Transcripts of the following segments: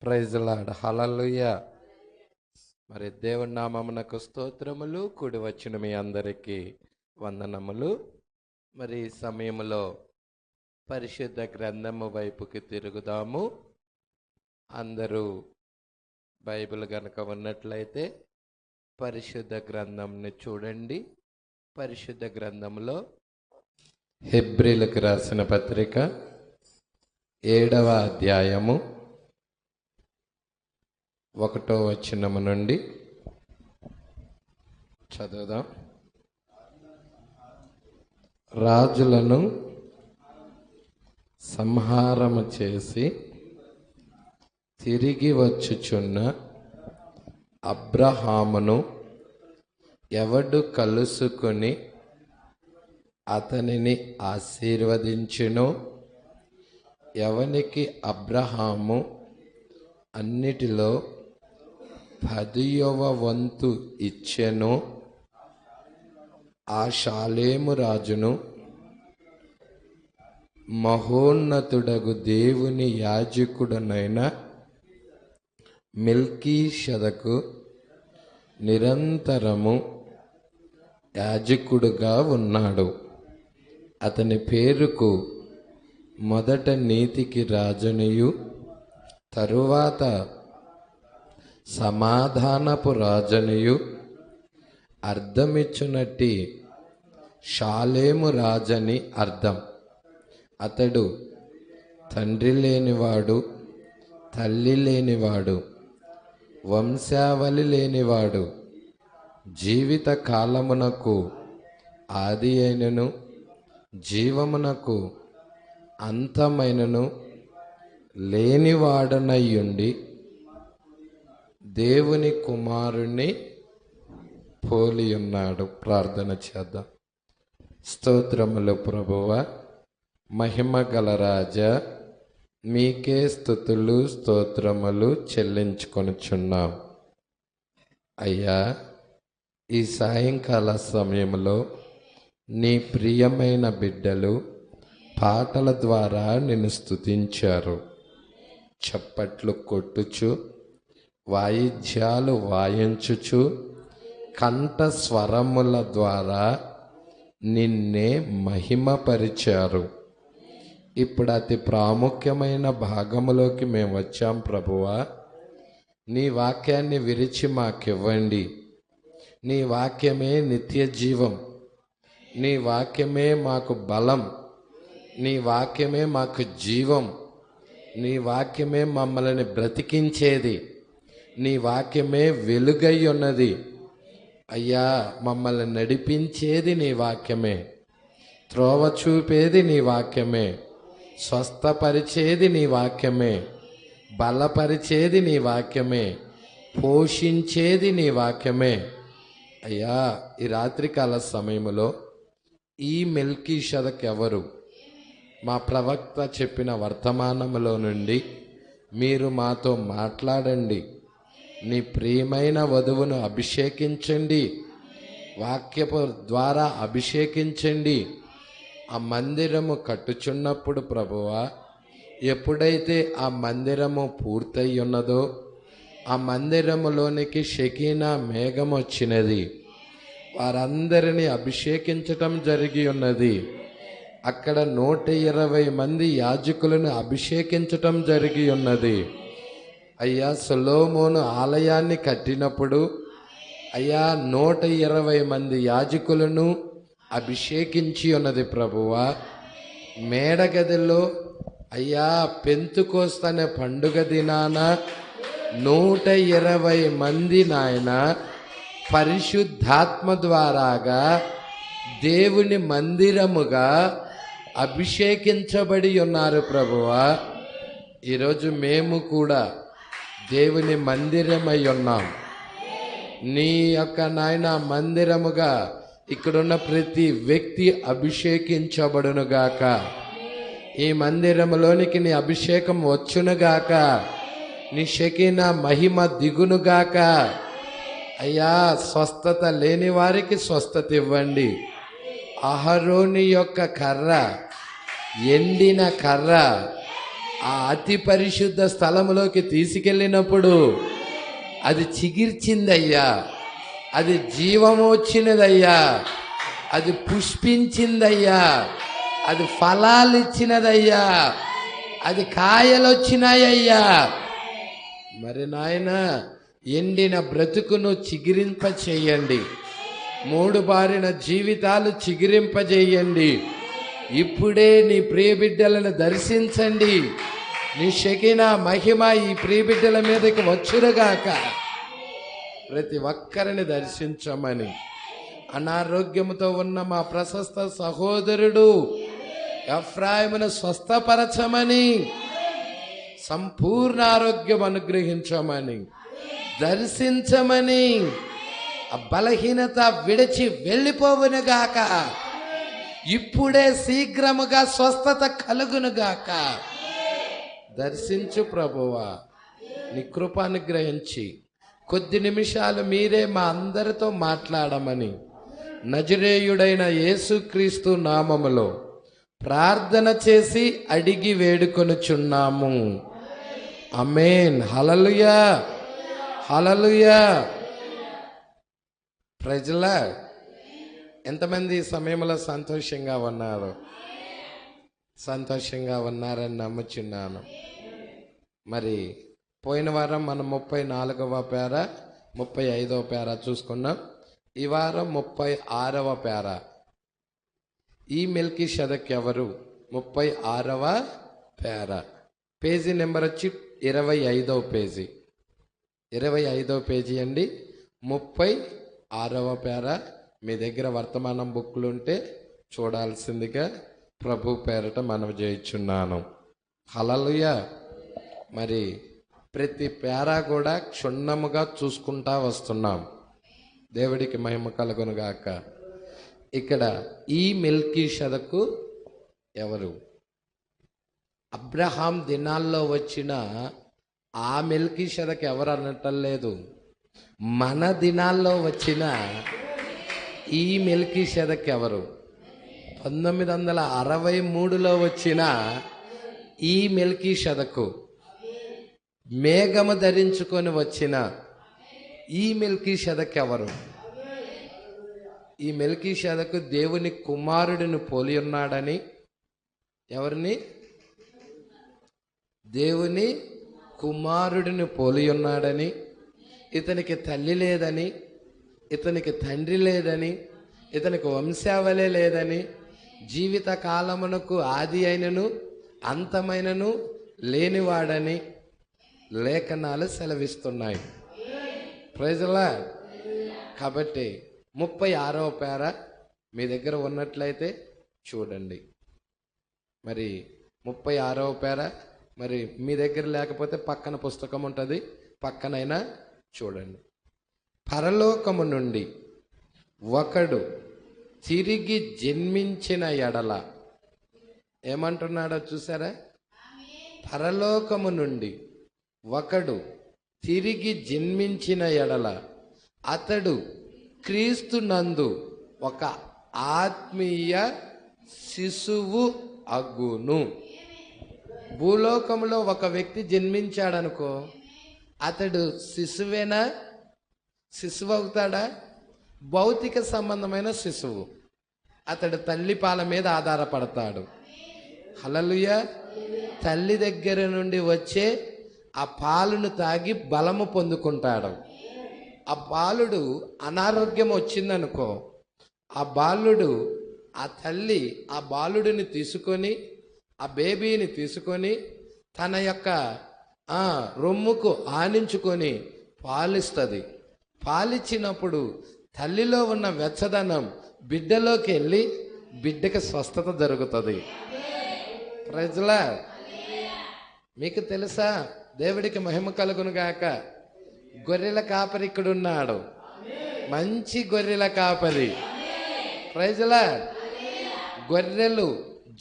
Praise lord, హల్లెలూయా. మరి దేవుని నామమునకు స్తోత్రములు. కూడి వచ్చిన మీ అందరికీ వందనములు. మరి ఈ సమయంలో పరిశుద్ధ గ్రంథము వైపుకి తిరుగుదాము. అందరూ బైబిల్ గనక ఉన్నట్లయితే పరిశుద్ధ గ్రంథంని చూడండి. పరిశుద్ధ గ్రంథంలో హెబ్రీలకు రాసిన పత్రిక 7వ అధ్యాయము 1వ వచనము నుండి చదువుదాం. రాజులను సంహారము చేసి తిరిగి వచ్చుచున్న అబ్రహామును ఎవడు కలుసుకొని అతనిని ఆశీర్వదించునో, ఎవనికి అబ్రహాము అన్నిటిలో 10వ వంతు ఇచ్చెనో, ఆ షాలేము రాజును మహోన్నతుడగు దేవుని యాజకుడనైన మెల్కీషెదకు నిరంతరము యాజకుడుగా ఉన్నాడు. అతని పేరుకు మొదట నీతికి రాజనియు తరువాత సమాధానపు రాజనియు అర్థమిచ్చునట్టి షాలేము రాజని అర్థం. అతడు తండ్రి లేనివాడు, తల్లి లేనివాడు, వంశావళి లేనివాడు, జీవిత కాలమునకు ఆది అయినను జీవమునకు అంతమైనను లేనివాడనయ్యుండి దేవుని కుమారుణ్ణి పోలి ఉన్నాడు. ప్రార్థన చేద్దాం. స్తోత్రములు ప్రభువా, మహిమ గల రాజా, మీకే స్తుతులు స్తోత్రములు చెల్లించుకొనుచున్నాం. అయ్యా, ఈ సాయంకాల సమయంలో నీ ప్రియమైన బిడ్డలు పాటల ద్వారా నిన్ను స్తుతించారు. చప్పట్లు కొట్టుచు, వాయిద్యాలు వాయించుచు, కంఠ స్వరముల ద్వారా నిన్నే మహిమపరిచారు. ఇప్పుడు అతి ప్రాముఖ్యమైన భాగములోకి మేము వచ్చాం ప్రభువా. నీ వాక్యాన్ని విరిచి మాకివ్వండి. నీ వాక్యమే నిత్య జీవం. నీ వాక్యమే మాకు బలం. నీ వాక్యమే మాకు జీవం. నీ వాక్యమే మమ్మల్ని బ్రతికించేది. నీ వాక్యమే వెలుగై ఉన్నది. అయ్యా, మమ్మల్ని నడిపించేది నీ వాక్యమే. త్రోవ చూపేది నీ వాక్యమే. స్వస్థపరిచేది నీ వాక్యమే. బలపరిచేది నీ వాక్యమే. పోషించేది నీ వాక్యమే. అయ్యా, ఈ రాత్రికాల సమయంలో ఈ మెల్కీషెదకు ఎవరు? మా ప్రవక్త చెప్పిన వర్తమానములో నుండి మీరు మాతో మాట్లాడండి. నీ ప్రియమైన వధువును అభిషేకించండి. వాక్యపు ద్వారా అభిషేకించండి. ఆ మందిరము కట్టుచున్నప్పుడు ప్రభువా, ఎప్పుడైతే ఆ మందిరము పూర్తయి ఉన్నదో, ఆ మందిరములోనికి షకీనా మేఘం వచ్చినది. వారందరినీ అభిషేకించటం జరిగి ఉన్నది. అక్కడ 120 మంది యాజకులను అభిషేకించటం జరిగి ఉన్నది. అయ్యా, సొలొమోను ఆలయాన్ని కట్టినప్పుడు అయ్యా 120 మంది యాజకులను అభిషేకించి ఉన్నది ప్రభువా. మేడగదిలో అయ్యా పెంతుకోస్తు అనే పండుగ దినాన 120 మంది నాయన పరిశుద్ధాత్మ ద్వారాగా దేవుని మందిరముగా అభిషేకించబడి ఉన్నారు ప్రభువా. ఈరోజు మేము కూడా దేవుని మందిరమై ఉన్నాం. నీ యొక్క నాయన మందిరముగా ఇక్కడున్న ప్రతి వ్యక్తి అభిషేకించబడునుగాక. ఈ మందిరములోనికి నీ అభిషేకం వచ్చునుగాక. నీ షకీనా మహిమ దిగునుగాక. అయ్యా, స్వస్థత లేని వారికి స్వస్థత ఇవ్వండి. అహరోని యొక్క కర్ర, ఎండిన కర్ర, ఆ అతి పరిశుద్ధ స్థలములోకి తీసుకెళ్ళినప్పుడు అది చిగిర్చిందయ్యా, అది జీవము వచ్చినదయ్యా, అది పుష్పించిందయ్యా, అది ఫలాలు ఇచ్చినదయ్యా, అది కాయలు వచ్చినాయ్యా. మరి నాయన ఎండిన బ్రతుకును చిగిరింప చేయండి, మూడు బారిన జీవితాలు చిగిరింపజేయండి. ఇప్పుడే నీ ప్రియబిడ్డలను దర్శించండి. నీ షకినా మహిమ ఈ ప్రియబిడ్డల మీదకి వచ్చురుగాక. ప్రతి ఒక్కరిని దర్శించమని, అనారోగ్యంతో ఉన్న మా ప్రశస్త సహోదరుడు ఎఫ్రాయిమును స్వస్థపరచమని, సంపూర్ణ ఆరోగ్యం అనుగ్రహించమని, దర్శించమని, ఆ బలహీనత విడిచి వెళ్ళిపోవునుగాక. ఇప్పుడే శీఘ్రముగా స్వస్థత కలుగునుగాక. దర్శించు ప్రభువా, నీ కృప అనుగ్రహించి కొద్ది నిమిషాలు మీరే మా అందరితో మాట్లాడమని నజరేయుడైన యేసుక్రీస్తు నామములో ప్రార్థన చేసి అడిగి వేడుకొనుచున్నాము. ఆమేన్. హల్లెలూయా, హల్లెలూయా. ప్రజలా ఎంతమంది ఈ సమయంలో సంతోషంగా ఉన్నారు? సంతోషంగా ఉన్నారని నమ్ముచున్నాను. మరి పోయిన వారం మనం 34వ పేర 35వ పేర చూసుకున్నాం. ఈ వారం 36వ పేర. ఈ మెల్కీషెదెకు ఎవరు? 36వ పేర. పేజీ నెంబర్ వచ్చి 25వ పేజీ. 25వ పేజీ అండి. 36వ పేర. మీ దగ్గర వర్తమానం బుక్లు ఉంటే చూడాల్సిందిగా ప్రభు పేరట మనవి చేయుచున్నాను. హల్లెలూయా. మరి ప్రతి పేరా కూడా క్షుణ్ణముగా చూసుకుంటా వస్తున్నాం. దేవుడికి మహిమ కలుగునుగాక. ఇక్కడ ఈ మెల్కీషెదెకు ఎవరు? అబ్రహాం దినాల్లో వచ్చిన ఆ మెల్కీషెదెకు ఎవరు అనటం లేదు. మన దినాల్లో వచ్చిన ఈ మెల్కీషెదెకు ఎవరు? 1963లో వచ్చిన ఈ మెల్కీషెదెకు, మేఘము ధరించుకొని వచ్చిన ఈ మెల్కీషెదెకు ఎవరు? ఈ మెల్కీషెదెకు దేవుని కుమారుడిని పోలి ఉన్నాడని, ఎవరిని? దేవుని కుమారుడిని పోలి ఉన్నాడని, ఇతనికి తల్లి లేదని, ఇతనికి తండ్రి లేదని, ఇతనికి వంశావళి లేదని, జీవిత కాలమునకు ఆది అయినను అంతమైనను లేనివాడని లేఖనాలు సెలవిస్తున్నాయి. Praise the lord. కాబట్టి 36వ పేర మీ దగ్గర ఉన్నట్లయితే చూడండి. మరి 36వ పేర మరి మీ దగ్గర లేకపోతే పక్కన పుస్తకం ఉంటుంది, పక్కనైనా చూడండి. పరలోకము నుండి ఒకడు తిరిగి జన్మించిన ఎడల, ఏమంటున్నాడో చూసారా? పరలోకము నుండి ఒకడు తిరిగి జన్మించిన ఎడల అతడు క్రీస్తు నందు ఒక ఆత్మీయ శిశువు అగును. భూలోకంలో ఒక వ్యక్తి జన్మించాడనుకో, అతడు శిశువేనా? శిశువు అవుతాడా? భౌతిక సంబంధమైన శిశువు. అతడు తల్లి పాల మీద ఆధారపడతాడు. హల్లెలూయా. తల్లి దగ్గర నుండి వచ్చే ఆ పాలును తాగి బలము పొందుకుంటాడు. ఆ బాలుడు అనారోగ్యం వచ్చిందనుకో, ఆ బాలుడు, ఆ తల్లి ఆ బాలుడిని తీసుకొని, ఆ బేబీని తీసుకొని తన యొక్క రొమ్ముకు ఆనించుకొని పాలిస్తుంది. పాలిచ్చినప్పుడు తల్లిలో ఉన్న వెచ్చదనం బిడ్డలోకి వెళ్ళి బిడ్డకి స్వస్థత జరుగుతుంది. Praise the Lord. మీకు తెలుసా? దేవుడికి మహిమ కలుగునుగాక. గొర్రెల కాపరి ఇక్కడ ఉన్నాడు, మంచి గొర్రెల కాపరి. Praise the Lord. గొర్రెలు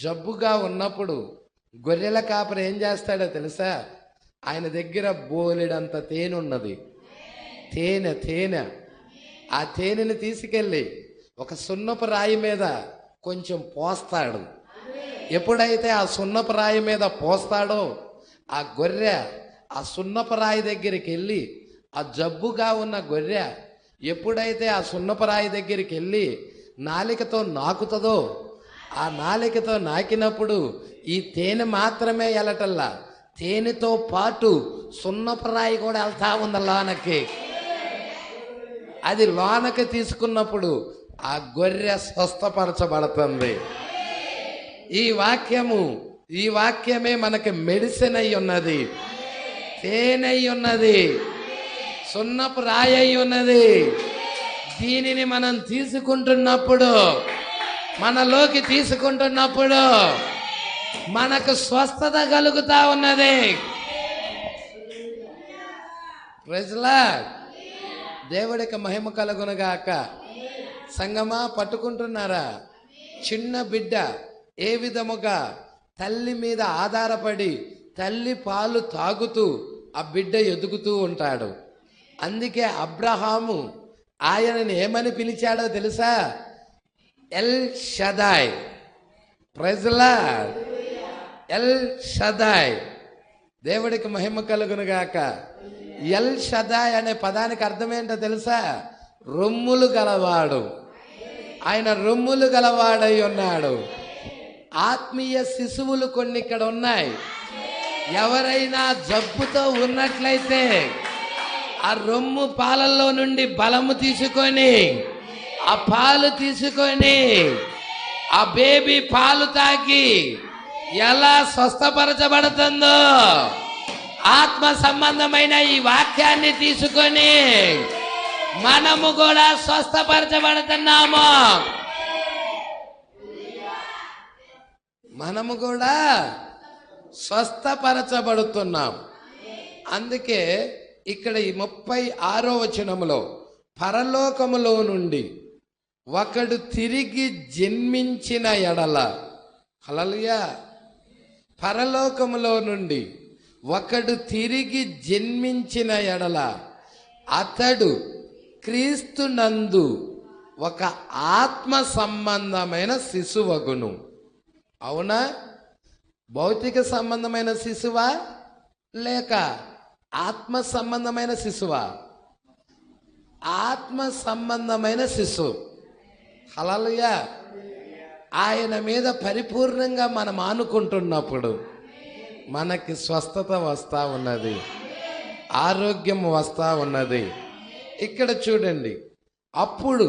జబ్బుగా ఉన్నప్పుడు గొర్రెల కాపరి ఏం చేస్తాడో తెలుసా? ఆయన దగ్గర బోలెడంత తేనె ఉన్నది. తేనె. ఆ తేనెని తీసుకెళ్ళి ఒక సున్నపు రాయి మీద కొంచెం పోస్తాడు. ఎప్పుడైతే ఆ సున్నపు రాయి మీద పోస్తాడో ఆ గొర్రె ఆ సున్నపరాయి దగ్గరికి వెళ్ళి, ఆ జబ్బుగా ఉన్న గొర్రె ఎప్పుడైతే ఆ సున్నపరాయి దగ్గరికి వెళ్ళి నాలికతో నాకుతుందో, ఆ నాలికతో నాకినప్పుడు ఈ తేనె మాత్రమే వెళ్ళటల్లా, తేనెతో పాటు సున్నపరాయి కూడా వెళ్తా ఉంది లోనకి. అది లోనకి తీసుకున్నప్పుడు ఆ గొర్రె స్వస్థపరచబడుతుంది. ఈ వాక్యమే మనకి మెడిసిన్ అయి ఉన్నది, తేనె అయి ఉన్నది, సున్నపు రాయి అయి ఉన్నది. దీనిని మనం తీసుకుంటున్నప్పుడు, మనలోకి తీసుకుంటున్నప్పుడు మనకు స్వస్థత కలుగుతా ఉన్నది. Praise Lord. దేవుడికి మహిమ కలుగునుగాక. సంగమా, పట్టుకుంటున్నారా? చిన్న బిడ్డ ఏ విధముగా తల్లి మీద ఆధారపడి తల్లి పాలు తాగుతూ ఆ బిడ్డ ఎదుగుతూ ఉంటాడు. అందుకే అబ్రహాము ఆయనని ఏమని పిలిచాడో తెలుసా? El Shaddai. Praise Lord. El Shaddai. దేవుడికి మహిమ కలుగునుగాక. ఎల్ షదాయ్ అనే పదానికి అర్థం ఏంటో తెలుసా? రొమ్ములు గలవాడు. ఆయన రొమ్ములు గలవాడై ఉన్నాడు. ఆత్మీయ శిశువులు కొన్ని ఇక్కడ ఉన్నాయి. ఎవరైనా జబ్బుతో ఉన్నట్లయితే ఆ రొమ్ము పాలల్లో నుండి బలము తీసుకొని, ఆ పాలు తీసుకొని, ఆ బేబీ పాలు తాగి ఎలా స్వస్థపరచబడుతుందో, ఆత్మ సంబంధమైన ఈ వాక్యాన్ని తీసుకొని మనము కూడా స్వస్థపరచబడుతున్నాము. మనము కూడా స్వస్థపరచబడుతున్నాం. అందుకే ఇక్కడ ఈ 36వ వచనములో పరలోకములో నుండి ఒకడు తిరిగి జన్మించిన ఎడల, హల్లెలూయా, పరలోకములో నుండి ఒకడు తిరిగి జన్మించిన ఎడల అతడు క్రీస్తునందు ఒక ఆత్మ సంబంధమైన శిశువగును. అవునా? భౌతిక సంబంధమైన శిశువా లేక ఆత్మ సంబంధమైన శిశువా? ఆత్మ సంబంధమైన శిశువు. హల్లెలూయా. ఆయన మీద పరిపూర్ణంగా మనం ఆనుకుంటున్నప్పుడు మనకి స్వస్థత వస్తా ఉన్నది, ఆరోగ్యం వస్తా ఉన్నది. ఇక్కడ చూడండి, అప్పుడు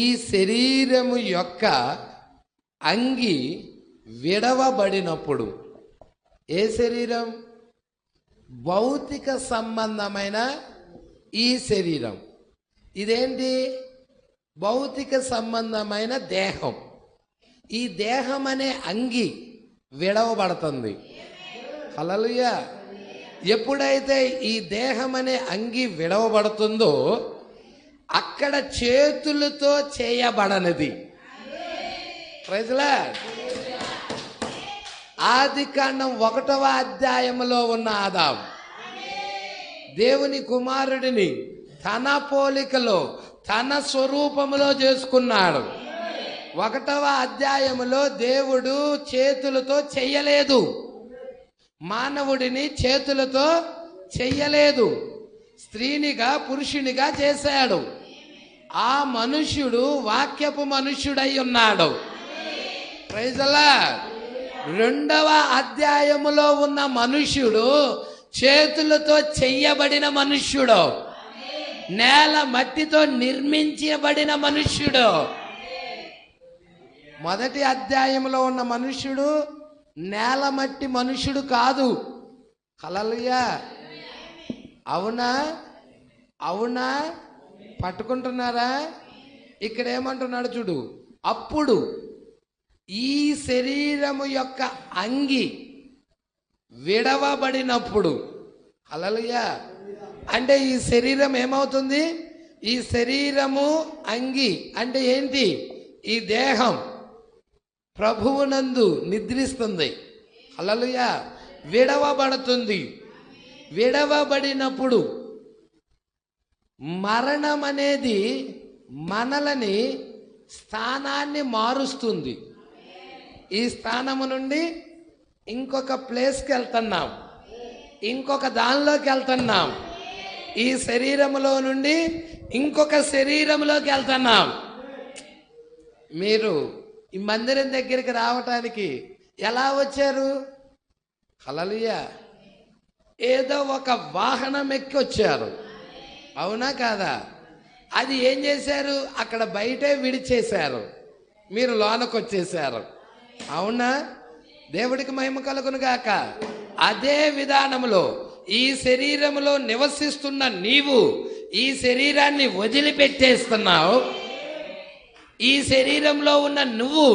ఈ శరీరము యొక్క అంగి విడవబడినప్పుడు, ఏ శరీరం? భౌతిక సంబంధమైన ఈ శరీరం. ఇదేంటి? భౌతిక సంబంధమైన దేహం. ఈ దేహం అనే అంగి విడవబడుతుంది. హల్లెలూయా. ఎప్పుడైతే ఈ దేహం అనే అంగి విడవబడుతుందో అక్కడ చేతులతో చేయబడనిది. Praise lord. ఆదికాండం 1వ అధ్యాయములో ఉన్న ఆదాం దేవుని కుమారుడిని తన పోలికలో తన స్వరూపములో చేసుకున్నాడు. 1వ అధ్యాయములో దేవుడు చేతులతో చెయ్యలేదు, మానవుడిని చేతులతో చెయ్యలేదు, స్త్రీనిగా పురుషునిగా చేశాడు. ఆ మనుష్యుడు వాక్యపు మనుష్యుడై ఉన్నాడు. Praise the Lord. 2వ అధ్యాయములో ఉన్న మనుష్యుడు చేతులతో చెయ్యబడిన మనుష్యుడు, నేల మట్టితో నిర్మించబడిన మనుష్యుడు. 1వ అధ్యాయంలో ఉన్న మనుష్యుడు నేల మట్టి మనుష్యుడు కాదు. హల్లెలూయా. అవునా? అవునా? పట్టుకుంటున్నారా? ఇక్కడ ఏమంటున్నాడు చూడు, అప్పుడు ఈ శరీరము యొక్క అంగి విడవబడినప్పుడు. హల్లెలూయా. అంటే ఈ శరీరం ఏమవుతుంది? ఈ శరీరము అంగి అంటే ఏంటి? ఈ దేహం ప్రభువునందు నిద్రిస్తుంది. హల్లెలూయా. విడవబడుతుంది. విడవబడినప్పుడు మరణం అనేది మనలని స్థానాన్ని మారుస్తుంది. ఈ స్థానము నుండి ఇంకొక ప్లేస్కి వెళ్తున్నాం. ఇంకొక దానిలోకి వెళ్తున్నాం. ఈ శరీరములో నుండి ఇంకొక శరీరంలోకి వెళ్తున్నాం. మీరు ఈ మందిరం దగ్గరికి రావటానికి ఎలా వచ్చారు? హల్లెలూయా. ఏదో ఒక వాహనం ఎక్కి వచ్చారు, అవునా కాదా? అది ఏం చేశారు? అక్కడ బయటే విడిచేశారు, మీరు లోనకు వచ్చేశారు, అవునా? దేవుడికి మహిమ కలుగును గాక. అదే విధానములో ఈ శరీరములో నివసిస్తున్న నీవు ఈ శరీరాన్ని వదిలిపెట్టేస్తున్నావు. ఈ శరీరంలో ఉన్న నువ్వు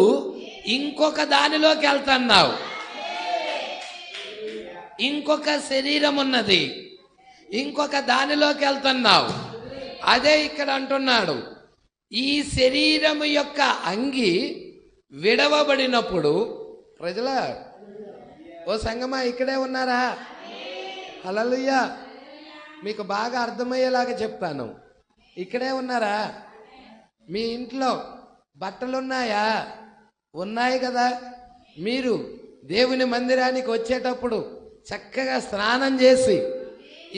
ఇంకొక దానిలోకి వెళ్తున్నావు. ఇంకొక శరీరం ఉన్నది, ఇంకొక దానిలోకి వెళ్తున్నావు. అదే ఇక్కడ అంటున్నాడు, ఈ శరీరము యొక్క అంగి విడవబడినప్పుడు. ప్రజల ఓ సంగమా ఇక్కడే ఉన్నారా? హల్లెలూయా. మీకు బాగా అర్థమయ్యేలాగా చెప్తాను. ఇక్కడే ఉన్నారా? మీ ఇంట్లో బట్టలున్నాయా? ఉన్నాయి కదా. మీరు దేవుని మందిరానికి వచ్చేటప్పుడు చక్కగా స్నానం చేసి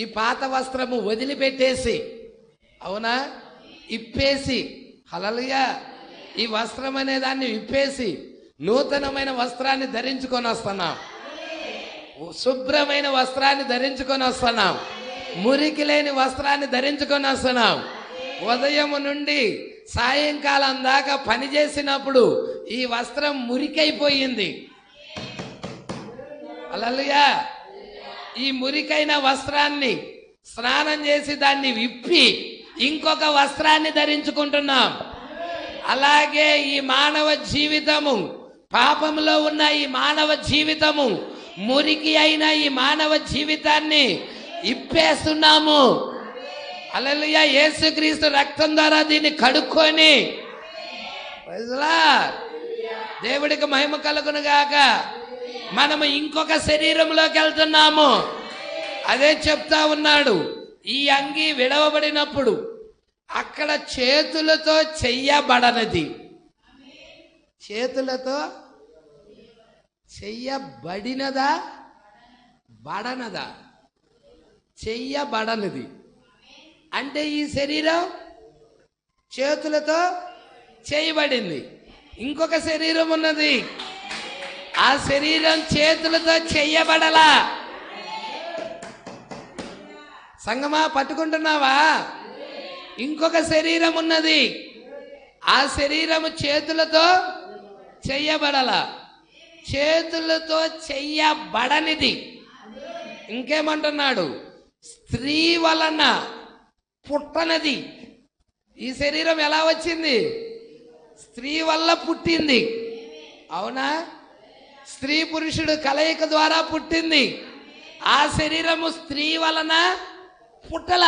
ఈ పాత వస్త్రము వదిలిపెట్టేసి, అవునా, ఇప్పేసి, హల్లెలూయా, ఈ వస్త్రం అనే దాన్ని విప్పేసి నూతనమైన వస్త్రాన్ని ధరించుకొని వస్తున్నాం. శుభ్రమైన వస్త్రాన్ని ధరించుకొని వస్తున్నాం. మురికి లేని వస్త్రాన్ని ధరించుకొని వస్తున్నాం. ఉదయం నుండి సాయంకాలం దాకా పనిచేసినప్పుడు ఈ వస్త్రం మురికైపోయింది. హల్లెలూయా. ఈ మురికైన వస్త్రాన్ని స్నానం చేసి దాన్ని విప్పి ఇంకొక వస్త్రాన్ని ధరించుకుంటున్నాం. అలాగే ఈ మానవ జీవితము, పాపంలో ఉన్న ఈ మానవ జీవితము, మురికి అయిన ఈ మానవ జీవితాన్ని ఇప్పేస్తున్నాము. హల్లెలూయా. యేసుక్రీస్తు రక్తం ద్వారా దీన్ని కడుక్కొని, దేవుడికి మహిమ కలుగును గాక, మనము ఇంకొక శరీరంలోకి వెళ్తున్నాము. అదే చెప్తా ఉన్నాడు. ఈ అంగి విడవబడినప్పుడు అక్కడ చేతులతో చెయ్యబడనది, చేతులతో చెయ్యబడినదా బడనదా? చెయ్యబడనిది అంటే ఈ శరీరం చేతులతో చేయబడింది. ఇంకొక శరీరం ఉన్నది, ఆ శరీరం చేతులతో చెయ్యబడలా. సంగమా పట్టుకుంటున్నావా? ఇంకొక శరీరం ఉన్నది, ఆ శరీరము చేతులతో చెయ్యబడలా. చేతులతో చెయ్యబడనిది. ఇంకేమంటున్నాడు? స్త్రీ వలన పుట్టనది. ఈ శరీరం ఎలా వచ్చింది? స్త్రీ వల్ల పుట్టింది, అవునా? స్త్రీ పురుషుడు కలయిక ద్వారా పుట్టింది. ఆ శరీరము స్త్రీ వలన పుట్టల.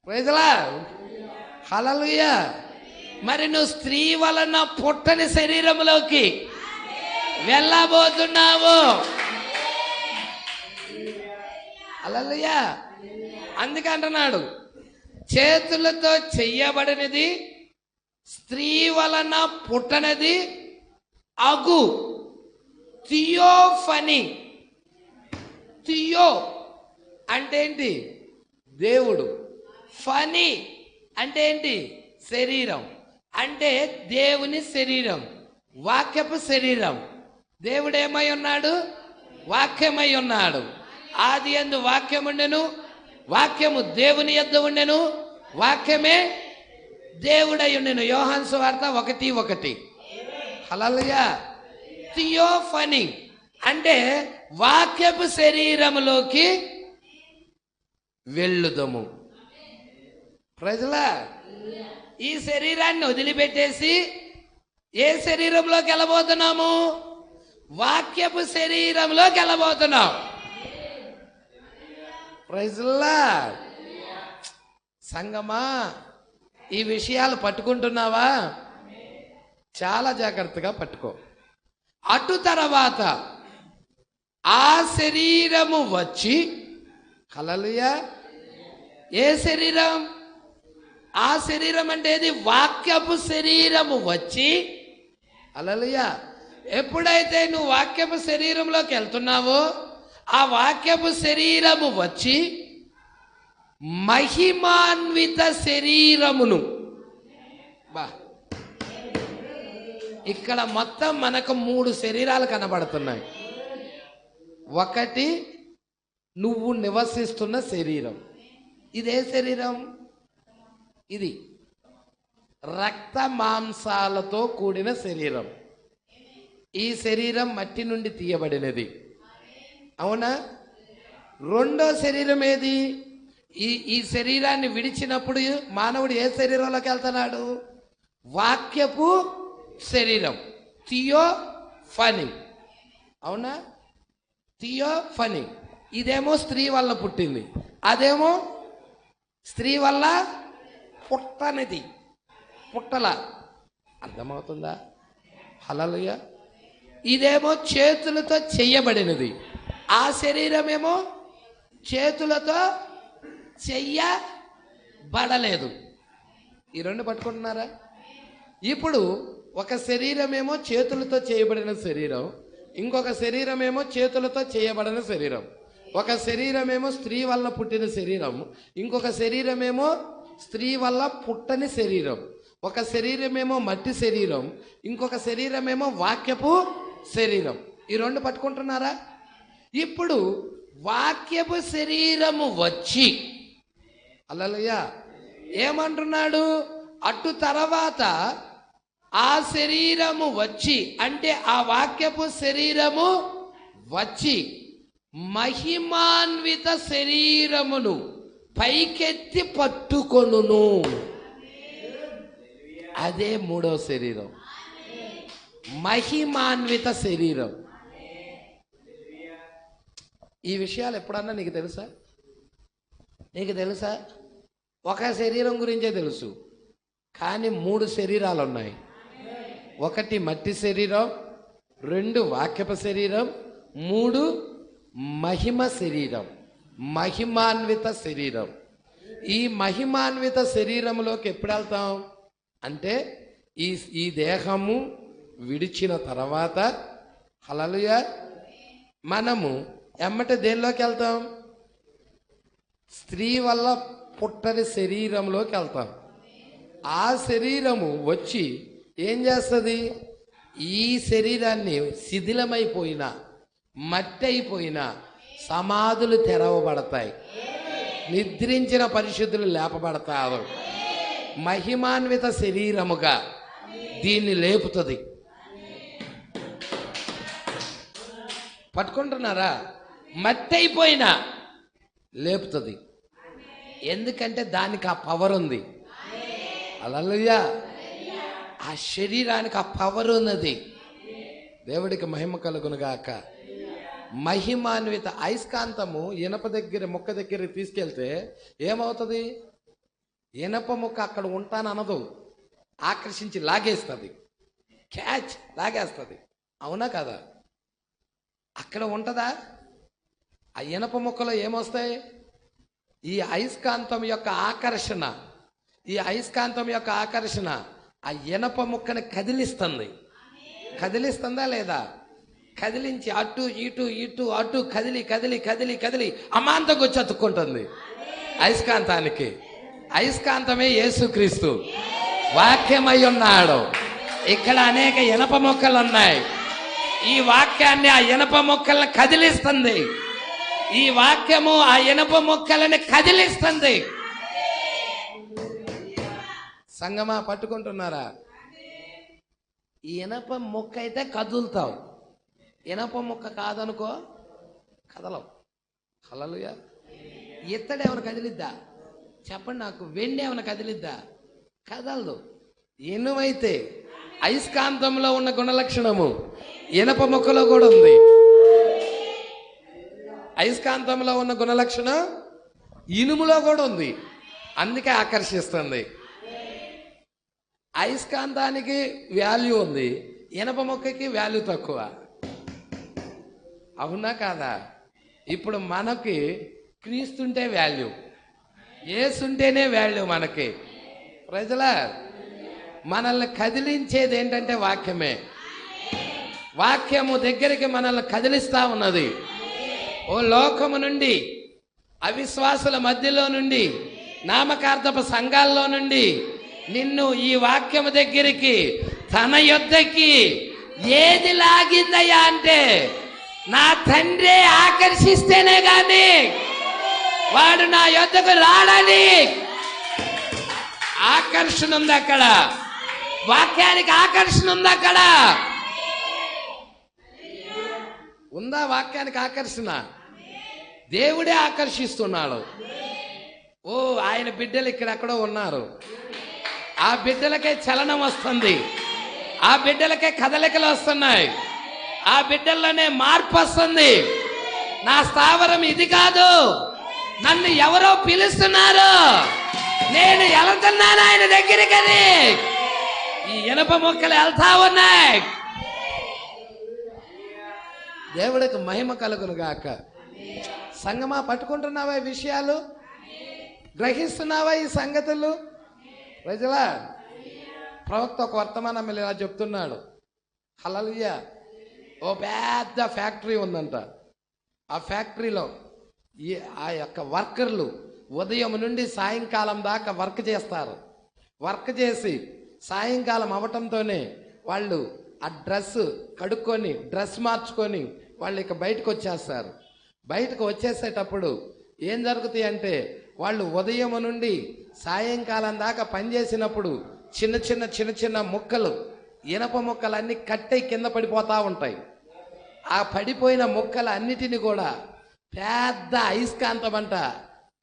ప్రైజ్లా, హల్లెలూయా. మరి నువ్వు స్త్రీ వలన పుట్టని శరీరంలోకి వెళ్ళబోతున్నావు. హల్లెలూయా. అందుకే అంటున్నాడు, చేతులతో చెయ్యబడినది, స్త్రీ వలన పుట్టనది అగు థియోఫనీ. థియో అంటే ఏంటి? దేవుడు. ఫనీ అంటే ఏంటి? శరీరం. అంటే దేవుని శరీరం, వాక్యపు శరీరం. దేవుడు ఏమై ఉన్నాడు? వాక్యమై ఉన్నాడు. ఆది యందు వాక్యం ఉండెను, వాక్యము దేవుని యొద్ద ఉండెను, వాక్యమే దేవుడై ఉండెను. యోహాను సువార్త 1:1. హల్లెలూయా. థియోఫనీ అంటే వాక్యపు శరీరములోకి వెళ్ళుదము. ప్రజలా, ఈ శరీరాన్ని వదిలిపెట్టేసి ఏ శరీరంలోకి వెళ్ళబోతున్నాము? వాక్యపు శరీరంలోకి వెళ్ళబోతున్నాం. ప్రైజ్లా. సంగమా, ఈ విషయాలు పట్టుకుంటున్నావా? చాలా జాగ్రత్తగా పట్టుకో. అటు తర్వాత ఆ శరీరము వచ్చి, హల్లెలూయా, ఏ శరీరం? ఆ శరీరం అంటే ఏది? వాక్యపు శరీరము వచ్చి, హల్లెలూయా. ఎప్పుడైతే నువ్వు వాక్యపు శరీరంలోకి వెళ్తున్నావో ఆ వాక్యపు శరీరము వచ్చి మహిమాన్విత శరీరమును, ఇక్కడ మొత్తం మనకు 3 శరీరాలు కనబడుతున్నాయి. ఒకటి నువ్వు నివసిస్తున్న శరీరం. ఇదే శరీరం, ఇది రక్త మాంసాలతో కూడిన శరీరం. ఈ శరీరం మట్టి నుండి తీయబడినది, అవునా? రెండో శరీరం ఏది? ఈ శరీరాన్ని విడిచినప్పుడు మానవుడు ఏ శరీరంలోకి వెళ్తున్నాడు? వాక్యపు శరీరం, థియోఫనీ, అవునా? థియోఫనీ. ఇదేమో స్త్రీ వల్ల పుట్టింది, అదేమో స్త్రీ వల్ల పుట్టనిది, పుట్టల. అర్థమవుతుందా? హల్లెలూయా. ఇదేమో చేతులతో చెయ్యబడినది, ఆ శరీరమేమో చేతులతో చెయ్యబడలేదు. ఈ రెండు పట్టుకుంటున్నారా? ఇప్పుడు ఒక శరీరమేమో చేతులతో చేయబడిన శరీరం, ఇంకొక శరీరమేమో చేతులతో చేయబడిన శరీరం. ఒక శరీరమేమో స్త్రీ వల్ల పుట్టిన శరీరం, ఇంకొక శరీరమేమో స్త్రీ వల్ల పుట్టని శరీరం. ఒక శరీరమేమో మట్టి శరీరం, ఇంకొక శరీరమేమో వాక్యపు శరీరం. ఈ రెండు పట్టుకుంటున్నారా? ఇప్పుడు వాక్యపు శరీరము వచ్చి, హల్లెలూయా, ఏమంటున్నాడు? అటు తర్వాత ఆ శరీరము వచ్చి, అంటే ఆ వాక్యపు శరీరము వచ్చి మహిమాన్విత శరీరమును పైకెత్తి పట్టుకొనును. అదే 3వ శరీరం, మహిమాన్విత శరీరం. ఈ విషయాలు ఎప్పుడన్నా నీకు తెలుసా? నీకు తెలుసా? ఒక శరీరం గురించే తెలుసు, కానీ 3 శరీరాలు ఉన్నాయి. ఒకటి మట్టి శరీరం, 2 వాక్యపు శరీరం, 3 మహిమ శరీరం, మహిమాన్విత శరీరం. ఈ మహిమాన్విత శరీరంలోకి ఎప్పుడు వెళ్తాం అంటే ఈ దేహము విడిచిన తర్వాత, హల్లెలూయా, మనము ఎమ్మట దేనిలోకి వెళ్తాం? స్త్రీ వల్ల పుట్టని శరీరంలోకి వెళ్తాం. ఆ శరీరము వచ్చి ఏం చేస్తుంది? ఈ శరీరాన్ని శిథిలమైపోయిన, మట్టి అయిపోయిన సమాధులు తెరవబడతాయి, నిద్రించిన పరిశుద్ధులు లేపబడతారు. మహిమాన్విత శరీరముగా దీన్ని లేపుతుంది. పట్టుకుంటున్నారా? మట్టి అయిపోయినా లేపుతుంది, ఎందుకంటే దానికి ఆ పవర్ ఉంది. హల్లెలూయా. ఆ శరీరానికి ఆ పవర్ ఉన్నది. దేవుడికి మహిమ కలుగునుగాక. మహిమాన్విత అయస్కాంతము ఇనప దగ్గర ముక్క దగ్గర తీసుకెళ్తే ఏమవుతుంది? ఇనప ముక్క అక్కడ ఉంటాననదు, ఆకర్షించి లాగేస్తుంది, క్యాచ్ లాగేస్తుంది, అవునా కదా? అక్కడ ఉంటుందా? ఆ ఇనప ముక్కలో ఏమొస్తాయి? ఈ అయస్కాంతం యొక్క ఆకర్షణ, ఈ అయస్కాంతం యొక్క ఆకర్షణ ఆ ఇనప ముక్కని కదిలిస్తుంది. కదిలిస్తుందా లేదా? కదిలించి అటు ఇటు ఇటు అటు కదిలి కదిలి కదిలి కదిలి అమాంతంగా వచ్చి అతుక్కుంటుంది అయస్కాంతానికి. అయస్కాంతమే యేసుక్రీస్తు, వాక్యమై ఉన్నాడు. ఇక్కడ అనేక ఇనప మొక్కలు ఉన్నాయి. ఈ వాక్యాన్ని ఆ ఇనప మొక్కలను కదిలిస్తుంది. ఈ వాక్యము ఆ ఇనప మొక్కలని కదిలిస్తుంది. సంగమా, పట్టుకుంటున్నారా? ఈ ఇనప మొక్క అయితే కదులుతావు, ఇనప మొక్క కాదనుకో కదలవు. హల్లెలూయా. ఇత్తడి ఏమైనా కదిలిద్దా? చెప్పండి నాకు. వెండి ఏమైనా కదిలిద్దా? కదలదు. ఇనుమైతే అయస్కాంతంలో ఉన్న గుణలక్షణము ఇనప మొక్కలో కూడా ఉంది. అయస్కాంతంలో ఉన్న గుణలక్షణం ఇనుములో కూడా ఉంది, అందుకే ఆకర్షిస్తుంది. అయస్కాంతానికి వాల్యూ ఉంది, ఇనప మొక్కకి వాల్యూ తక్కువ, అవునా కాదా? ఇప్పుడు మనకి క్రీస్తుంటే వాల్యూ, యేసుంటేనే వాల్యూ మనకి. ప్రజలా, మనల్ని కదిలించేది ఏంటంటే వాక్యమే. వాక్యము దగ్గరికి మనల్ని కదిలిస్తా ఉన్నది. ఓ లోకము నుండి, అవిశ్వాసుల మధ్యలో నుండి, నామకార్థపు సంఘాల్లో నుండి నిన్ను ఈ వాక్యము దగ్గరికి తన యొద్దకి ఏది లాగిందయ్యా అంటే, నా తండ్రి ఆకర్షిస్తేనే గాని వాడు నా యొద్దకు రాడని. ఆకర్షణ ఉంది అక్కడ, వాక్యానికి ఆకర్షణ ఉంది అక్కడ. ఉందా వాక్యానికి ఆకర్షణ? దేవుడే ఆకర్షిస్తున్నాడు. ఓ ఆయన బిడ్డలు ఇక్కడెక్కడో ఉన్నారు. ఆ బిడ్డలకే చలనం వస్తుంది, ఆ బిడ్డలకే కదలికలు వస్తున్నాయి, ఆ బిడ్డల్లోనే మార్పు వస్తుంది. నా స్థావరం ఇది కాదు, నన్ను ఎవరో పిలుస్తున్నారు, నేను వెళ్తున్నాను ఆయన దగ్గరికి. ఈ ఇనప మొక్కలు వెళ్తా ఉన్నాయి. దేవుడికి మహిమ కలుగును గాక. సంగమా, పట్టుకుంటున్నావా ఈ విషయాలు? గ్రహిస్తున్నావా ఈ సంగతులు? ప్రజలా, ప్రవక్త ఒక వర్తమానం ఇలా చెప్తున్నాడు. హల్లెలూయా. ఓ పెద్ద ఫ్యాక్టరీ ఉందంట. ఆ ఫ్యాక్టరీలో ఆ యొక్క వర్కర్లు ఉదయం నుండి సాయంకాలం దాకా వర్క్ చేస్తారు. వర్క్ చేసి సాయంకాలం అవటంతోనే వాళ్ళు ఆ డ్రెస్ కడుక్కొని, డ్రెస్ మార్చుకొని వాళ్ళు ఇక బయటకు వచ్చేస్తారు. బయటకు వచ్చేసేటప్పుడు ఏం జరుగుతాయి అంటే, వాళ్ళు ఉదయం నుండి సాయంకాలం దాకా పనిచేసినప్పుడు చిన్న చిన్న ముక్కలు, ఇనప ముక్కలు అన్నీ కట్టె కింద పడిపోతూ ఉంటాయి. ఆ పడిపోయిన ముక్కలు అన్నిటిని కూడా పెద్ద అయస్కాంతం అంట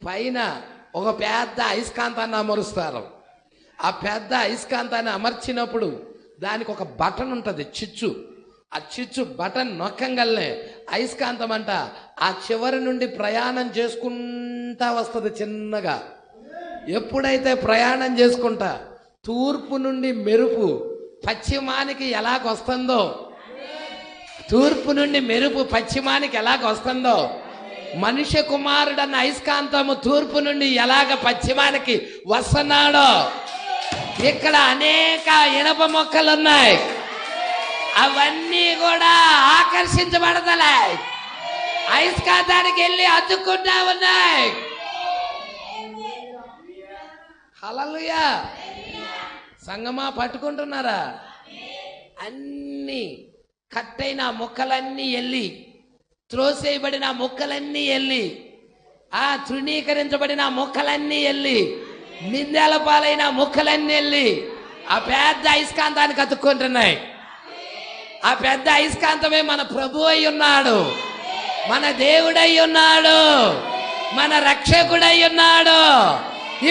పైన ఒక పెద్ద అయస్కాంతాన్ని అమరుస్తారు. ఆ పెద్ద అయస్కాంతాన్ని అమర్చినప్పుడు దానికి ఒక బటన్ ఉంటుంది, చిచ్చు. ఆ చిచ్చు బటన్ నొక్కంగల్నే అయస్కాంతం అంట ఆ చివరి నుండి ప్రయాణం చేసుకుంటా వస్తుంది చిన్నగా. ఎప్పుడైతే ప్రయాణం చేసుకుంటా తూర్పు నుండి మెరుపు పశ్చిమానికి ఎలాగొస్తుందో, తూర్పు నుండి మెరుపు పశ్చిమానికి ఎలాగొస్తుందో, మనిషి కుమారుడన్న అయస్కాంతము తూర్పు నుండి ఎలాగ పశ్చిమానికి వస్తున్నాడో, ఇక్కడ అనేక ఇనప మొక్కలు ఉన్నాయి. అవన్నీ కూడా ఆకర్షించబడతలే, అయస్కాంతానికి వెళ్ళి అతుక్కుంటా ఉన్నాయి. హల్లెలూయా. సంగమా, పట్టుకుంటున్నారా? అన్ని కట్టైన మొక్కలన్నీ వెళ్ళి, త్రోసేయబడిన మొక్కలన్నీ వెళ్ళి, ఆ తృణీకరించబడిన మొక్కలన్నీ వెళ్ళి, నిందల పాలైన మొక్కలన్నీ వెళ్ళి ఆ పెద్ద అయస్కాంతానికి అతుక్కుంటున్నాయి. ఆ పెద్ద అయస్కాంతమే మన ప్రభు అయి ఉన్నాడు, మన దేవుడై ఉన్నాడు, మన రక్షకుడై ఉన్నాడు.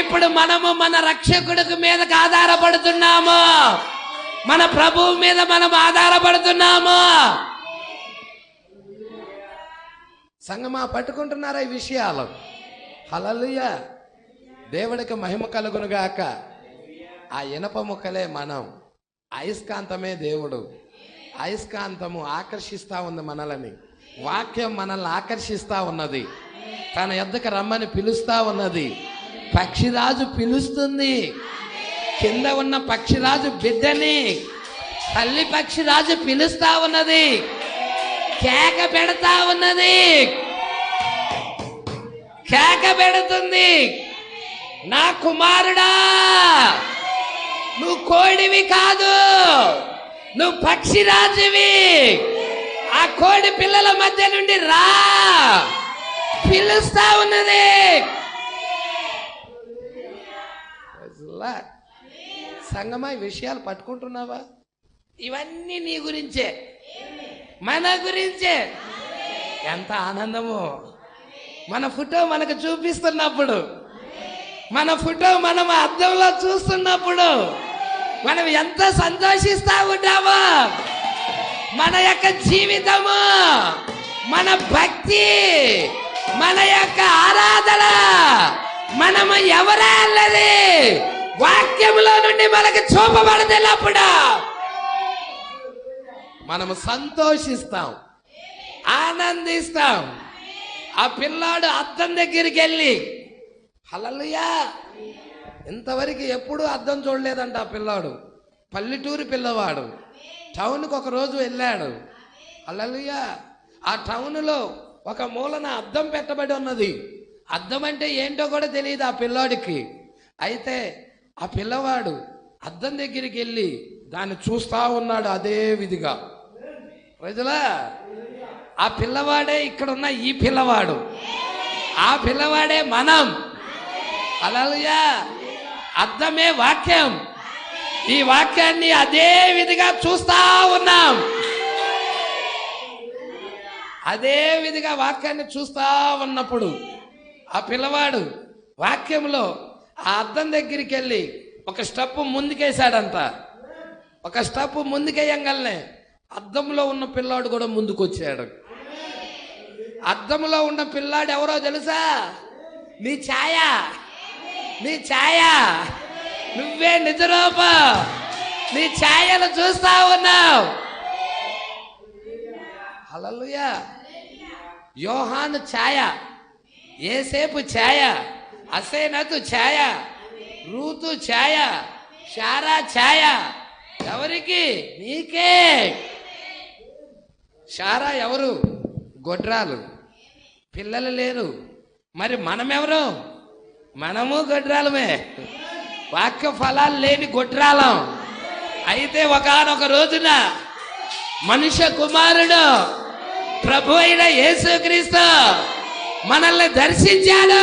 ఇప్పుడు మనము మన రక్షకుడికి మీదకి ఆధారపడుతున్నాము, మన ప్రభువు మీద మనం ఆధారపడుతున్నాము. సంగమా, పట్టుకుంటున్నారా ఈ విషయాలు? హల్లెలూయా. దేవుడికి మహిమ కలుగునుగాక. ఆ ఇనప ముక్కలే మనం, అయస్కాంతమే దేవుడు. అయస్కాంతము ఆకర్షిస్తా ఉంది మనల్ని, వాక్యం మనల్ని ఆకర్షిస్తా ఉన్నది, తన యొద్దకు రమ్మని పిలుస్తా ఉన్నది. పక్షిరాజు పిలుస్తుంది, కింద ఉన్న పక్షిరాజు బిడ్డని తల్లి పక్షిరాజు పిలుస్తా ఉన్నది, కేక పెడతా ఉన్నది, కేక పెడుతుంది. నా కుమారుడా, నువ్వు కోడివి కాదు, నువ్వు పక్షిరాజువి. ఆ కోడి పిల్లల మధ్య నుండి రా, పిలుస్తా ఉన్నది. సంగమా, ఈ విషయాలు పట్టుకుంటున్నావా? ఇవన్నీ నీ గురించే, మన గురించే. ఎంత ఆనందము! మన ఫోటో మనకు చూపిస్తున్నప్పుడు, మన ఫోటో మనం అద్దంలో చూస్తున్నప్పుడు మనం ఎంత సంతోషిస్తా ఉంటామో. మన యొక్క జీవితము, మన భక్తి, మన యొక్క ఆరాధన, మనము ఎవరా అన్నది వాక్యంలో నుండి మనకు చూపబడదప్పుడు మనము సంతోషిస్తాం, ఆనందిస్తాం. ఆ పిల్లాడు అద్దం దగ్గరికి వెళ్ళి, హల్లెలూయా, ఇంతవరకు ఎప్పుడూ అద్దం చూడలేదంట ఆ పిల్లాడు. పల్లెటూరు పిల్లవాడు టౌన్కి ఒక రోజు వెళ్ళాడు. హల్లెలూయా. ఆ టౌన్లో ఒక మూలన అద్దం పెట్టబడి ఉన్నది. అద్దం అంటే ఏంటో కూడా తెలియదు ఆ పిల్లాడికి. అయితే ఆ పిల్లవాడు అద్దం దగ్గరికి వెళ్ళి దాన్ని చూస్తా ఉన్నాడు అదే విధిగా. ప్రజలా, ఆ పిల్లవాడే ఇక్కడున్న ఈ పిల్లవాడు, ఆ పిల్లవాడే మనం. హల్లెలూయా. అద్దమే వాక్యం. ఈ వాక్యాన్ని అదే విధిగా చూస్తా ఉన్నాం. అదే విధిగా వాక్యాన్ని చూస్తా ఉన్నప్పుడు ఆ పిల్లవాడు వాక్యంలో ఆ అద్దం దగ్గరికి వెళ్ళి ఒక స్టెప్ ముందుకేశాడంట. ఒక స్టెప్ ముందుకేయంగానే అద్దంలో ఉన్న పిల్లాడు కూడా ముందుకొచ్చాడు. అద్దంలో ఉన్న పిల్లాడు ఎవరో తెలుసా? నీ ఛాయ, నీ ఛాయ, నువ్వే నిజరూపం. నీ ఛాయను చూస్తా ఉన్నావు. హల్లెలూయా. యోహాను ఛాయ, యేసేపు ఛాయ, అసేనతు ఛాయ, రూతు ఛాయ, శారా ఛాయ. ఎవరికి? నీకే. శారా ఎవరు? గొడ్రాలు, పిల్లలు లేరు. మరి మనమెవరు? మనము గొడ్రాలమే, వాక్య ఫలాలు లేని గొడ్రాలం. అయితే ఒకానొక రోజున మనుష్య కుమారుడు ప్రభు అయిన యేసుక్రీస్తు మనల్ని దర్శించాడు.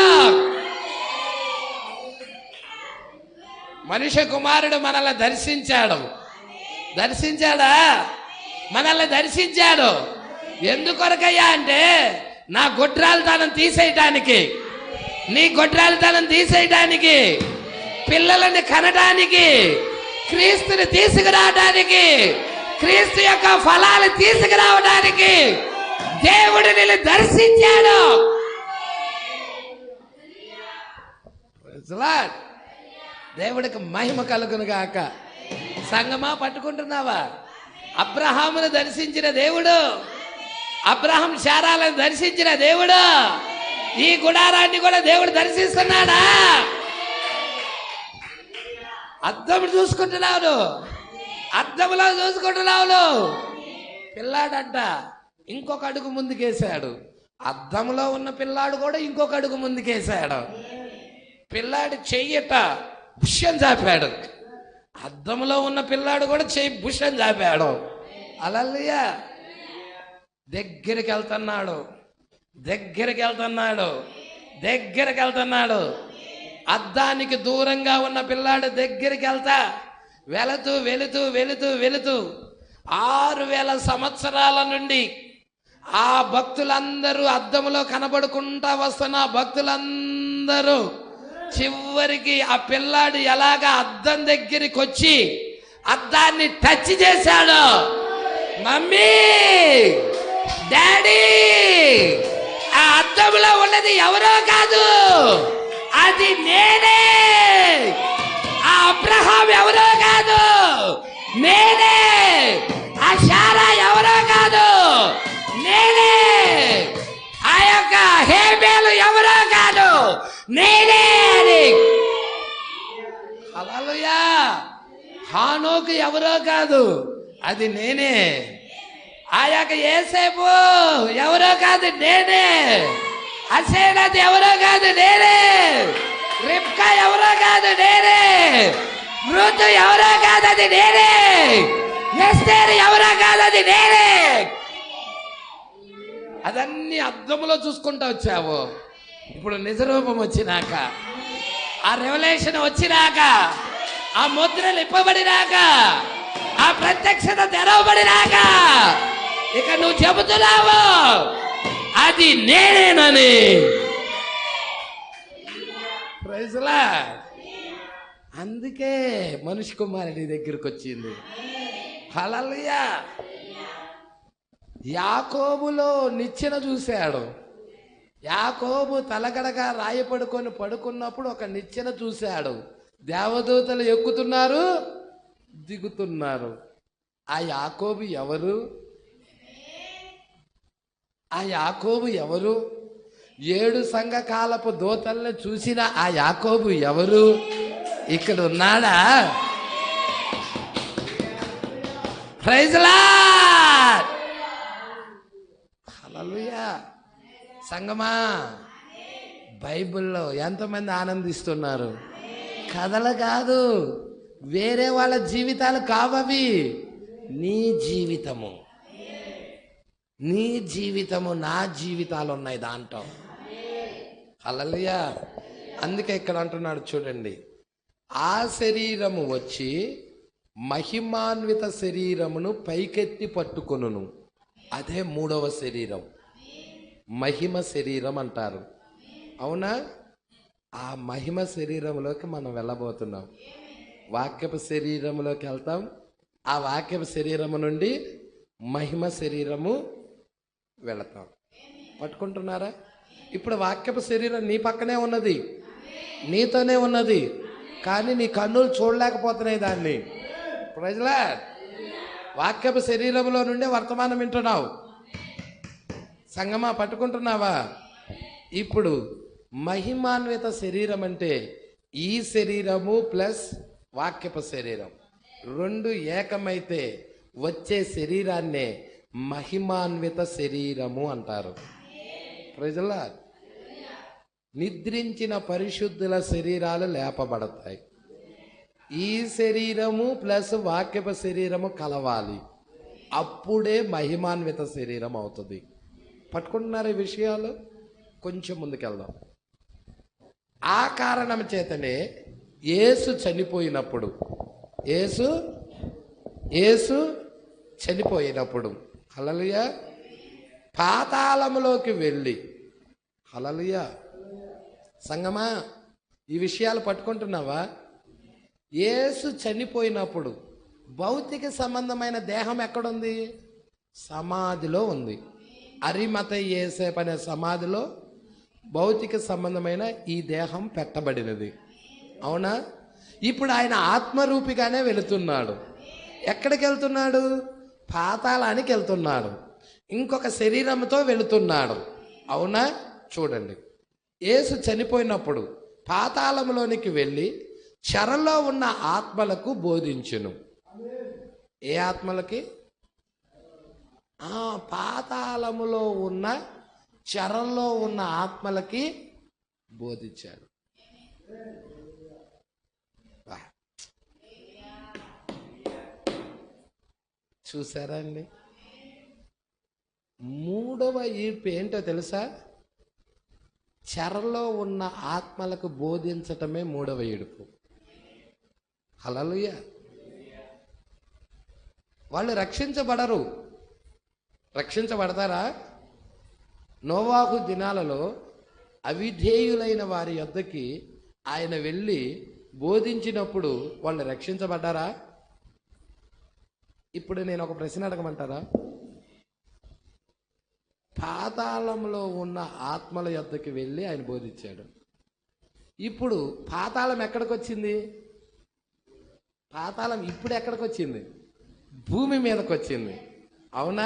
మనుష్య కుమారుడు మనల్ని దర్శించాడు. దర్శించాడా? మనల్ని దర్శించాడు. ఎందుకొరకయ్యా అంటే నా గొడ్రాలతనం తీసేయటానికి, నీ గొడ్రాలతనం తీసేయటానికి, పిల్లలని కనడానికి, క్రీస్తుని తీసుకురావడానికి, క్రీస్తు యొక్క ఫలాలు తీసుకురావడానికి దేవుడు నిన్ను దర్శించాడు. దేవుడికి మహిమ కలుగును గాక. సంగమా, పట్టుకుంటున్నావా? అబ్రహామును దర్శించిన దేవుడు, అబ్రహాం శారాలను దర్శించిన దేవుడు ఈ గుడారాన్ని కూడా దేవుడు దర్శిస్తున్నాడా? అద్దం చూసుకుంటున్నావు, అద్దంలో చూసుకుంటున్నావు. పిల్లాడంట ఇంకొక అడుగు ముందుకేశాడు. అద్దంలో ఉన్న పిల్లాడు కూడా ఇంకొక అడుగు ముందుకేశాడు. పిల్లాడి చెయ్యట బుష్యం చాపాడు. అద్దంలో ఉన్న పిల్లాడు కూడా చెయ్యి బుష్యం చాపాడు. హల్లెలూయా. దగ్గరికి వెళ్తున్నాడు, దగ్గరికి వెళ్తున్నాడు, దగ్గరికి వెళ్తున్నాడు. అద్దానికి దూరంగా ఉన్న పిల్లాడు దగ్గరికి వెళుతూ వెళుతూ వెళుతూ వెళుతూ 6000 సంవత్సరాల నుండి ఆ భక్తులందరూ అద్దములో కనబడుకుంటా వస్తున్న భక్తులందరూ చివరికి ఆ పిల్లాడు ఎలాగా అద్దం దగ్గరికి వచ్చి అద్దాన్ని టచ్ చేశాడు. మమ్మీ, డాడీ, ఆ అద్దంలో ఉన్నది ఎవరో కాదు, అది నేనే. ఆ అబ్రహాం ఎవరో కాదు, నేనే. ఆ శారా ఎవరో కాదు, నేనే. ఆ యొక్క హేబేలు ఎవరో కాదు, నేనే. హల్లెలూయా. హానోకు ఎవరో కాదు, అది నేనే. ఆ యొక్క యేసేపు ఎవరో కాదు, నేనే. అసేనది ఎవరో కాదు, నేనే. రిబ్కా ఎవరో కాదు, నేనే. రూతు ఎవరో కాదు, అది నేనే. ఎస్తేరు ఎవరో కాదు, అది నేనే. అదన్నీ అద్దంలో చూసుకుంటా వచ్చావు. ఇప్పుడు నిజరూపం వచ్చినాక, ఆ రెవల్యూషన్ వచ్చినాక, ఆ ముద్రలు ఇప్పబడినాక, ఆ ప్రత్యక్షత తెరవబడినాక ఇక నువ్వు చెబుతున్నావు అది నేనేనని. Praise lord. అందుకే మనుష్య కుమారుడి దగ్గరికి వచ్చింది. హల్లెలూయా. యాకోబులో నిచ్చెన చూశాడు. యాకోబు తలగడగా రాయి పడుకున్నప్పుడు ఒక నిచ్చెన చూశాడు. దేవదూతలు ఎక్కుతున్నారు, దిగుతున్నారు. ఆ యాకోబు ఎవరు? ఆ యాకోబు ఎవరు? 7 సంఘకాలపు దూతల్ని చూసిన ఆ యాకోబు ఎవరు? ఇక్కడ ఉన్నాడా? Praise lord. హల్లెలూయా. సంగమా, బైబిల్లో ఎంతమంది ఆనందిస్తున్నారు? కథలు కాదు, వేరే వాళ్ళ జీవితాలు కావవి. నీ జీవితము, నీ జీవితము, నా జీవితాలు ఉన్నాయి దాంట్లో. హల్లెలూయా. అందుకే ఇక్కడ అంటున్నాడు చూడండి, ఆ శరీరము వచ్చి మహిమాన్విత శరీరమును పైకెత్తి పట్టుకొనును. అదే మూడవ శరీరం, మహిమ శరీరం అంటారు. అవునా? ఆ మహిమ శరీరంలోకి మనం వెళ్ళబోతున్నాం. వాక్యపు శరీరంలోకి వెళ్తాం. ఆ వాక్యపు శరీరము నుండి మహిమ శరీరము వెళతాం. పట్టుకుంటున్నారా? ఇప్పుడు వాక్యపు శరీరం నీ పక్కనే ఉన్నది, నీతోనే ఉన్నది, కానీ నీ కన్నులు చూడలేకపోతున్నాయి దాన్ని. ప్రజలా, వాక్యపు శరీరంలో నుండే వర్తమానం వింటున్నావు. సంగమా, పట్టుకుంటున్నావా? ఇప్పుడు మహిమాన్విత శరీరం అంటే ఈ శరీరము ప్లస్ వాక్యపు శరీరం రెండు ఏకమైతే వచ్చే శరీరాన్నే మహిమాన్విత శరీరము అంటారు. ప్రజలా, నిద్రించిన పరిశుద్ధుల శరీరాలు లేపబడతాయి. ఈ శరీరము ప్లస్ వాక్యపు శరీరము కలవాలి, అప్పుడే మహిమాన్విత శరీరం అవుతుంది. పట్టుకుంటున్నారు ఈ విషయాలు? కొంచెం ముందుకెళ్దాం. ఆ కారణం చేతనే యేసు చనిపోయినప్పుడు, యేసు చనిపోయినప్పుడు హల్లెలూయా, పాతాళములోకి వెళ్ళి, హల్లెలూయా. సంగమా, ఈ విషయాలు పట్టుకుంటున్నావా? యేసు చనిపోయినప్పుడు భౌతిక సంబంధమైన దేహం ఎక్కడుంది? సమాధిలో ఉంది. అరిమతయి యోసేపు అనే సమాధిలో భౌతిక సంబంధమైన ఈ దేహం పెట్టబడినది. అవునా? ఇప్పుడు ఆయన ఆత్మరూపిగానే వెళుతున్నాడు. ఎక్కడికి వెళ్తున్నాడు? పాతాళానికి వెళ్తున్నాడు. ఇంకొక శరీరంతో వెళుతున్నాడు. అవునా? చూడండి, యేసు చనిపోయినప్పుడు పాతాళంలోనికి వెళ్ళి చెరలో ఉన్న ఆత్మలకు బోధించును. ఏ ఆత్మలకి? పాతాళములో ఉన్న, చెరలో ఉన్న ఆత్మలకి బోధించాడు. చూసారా అండి? మూడవ ఈడ్పు ఏంటో తెలుసా? చెరలో ఉన్న ఆత్మలకు బోధించటమే మూడవ ఈడుపు. హల్లెలూయా. వాళ్ళు రక్షించబడరు. రక్షించబడతారా? నోవాహు దినాలలో అవిధేయులైన వారి యొద్దకి ఆయన వెళ్ళి బోధించినప్పుడు వాళ్ళు రక్షించబడ్డారా? ఇప్పుడు నేను ఒక ప్రశ్న అడగమంటారా? పాతాళంలో ఉన్న ఆత్మల యొద్దకి వెళ్ళి ఆయన బోధించాడు. ఇప్పుడు పాతాళం ఎక్కడికి వచ్చింది? పాతాళం ఇప్పుడు ఎక్కడికి వచ్చింది? భూమి మీదకి వచ్చింది. అవునా?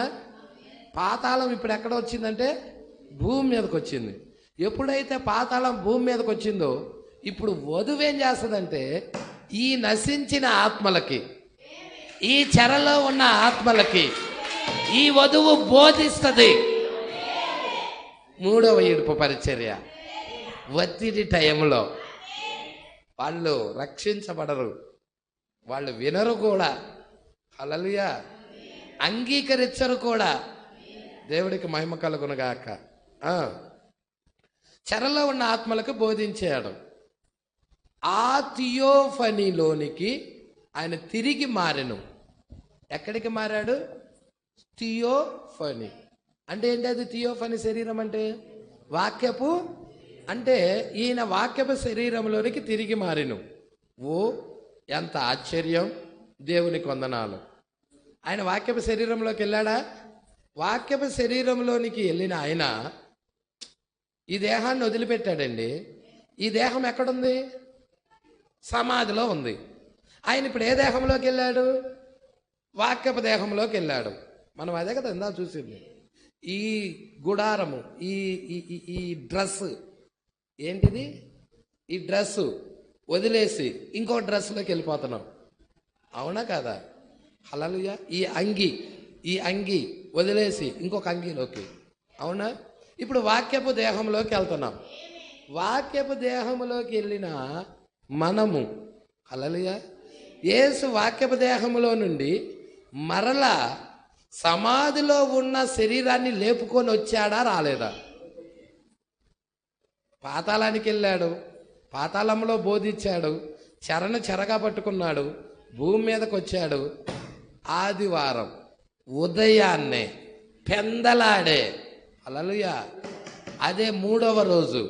పాతాళం ఇప్పుడు ఎక్కడ వచ్చిందంటే భూమి మీదకి వచ్చింది. ఎప్పుడైతే పాతాళం భూమి మీదకి వచ్చిందో ఇప్పుడు వధువు ఏం చేస్తుందంటే ఈ నశించిన ఆత్మలకి, ఈ చెరలో ఉన్న ఆత్మలకి ఈ వధువు బోధిస్తుంది. మూడవ ఈడుపు పరిచర్య. ఒత్తిడి టైంలో వాళ్ళు రక్షించబడరు, వాళ్ళు వినరు కూడా. హల్లెలూయా. అంగీకరించరు కూడా. దేవుడికి మహిమ కలుగునుగాక. చెరలో ఉన్న ఆత్మలకు బోధించాడు. ఆ థియోఫనీలోనికి ఆయన తిరిగి మారెను. ఎక్కడికి మారాడు? థియోఫనీ అంటే ఏంటి? అది థియోఫనీ శరీరం అంటే వాక్యపు, అంటే ఈయన వాక్యపు శరీరంలోనికి తిరిగి మారెను. ఓ ఎంత ఆశ్చర్యం! దేవునికి వందనాలు. ఆయన వాక్యపు శరీరంలోకి వెళ్ళాడా? వాక్యపు శరీరంలోనికి వెళ్ళిన ఆయన ఈ దేహాన్ని వదిలిపెట్టాడండి. ఈ దేహం ఎక్కడుంది? సమాధిలో ఉంది. ఆయన ఇప్పుడు ఏ దేహంలోకి వెళ్ళాడు? వాక్యపు దేహంలోకి వెళ్ళాడు. మనం అదే కదా ఇందా చూసింది. ఈ గుడారము, ఈ ఈ డ్రెస్ ఏంటిది? ఈ డ్రెస్సు వదిలేసి ఇంకో డ్రెస్లోకి వెళ్ళిపోతున్నాం. అవునా కదా? హల్లెలూయా. ఈ అంగి వదిలేసి ఇంకొక అంగిలోకి. అవునా? ఇప్పుడు వాక్యపు దేహంలోకి వెళ్తున్నాం. వాక్యపు దేహంలోకి వెళ్ళిన మనము హల్లెలూయా యేసు వాక్యపు దేహంలో నుండి మరలా సమాధిలో ఉన్న శరీరాన్ని లేపుకొని వచ్చాడా రాలేదా? పాతాళానికి వెళ్ళాడు, పాతాళంలో బోధించాడు, చెరను చెరగా పట్టుకున్నాడు, భూమి మీదకి వచ్చాడు. ఆదివారం ఉదయాన్నే పెందలాడే హల్లెలూయా అదే 3వ రోజు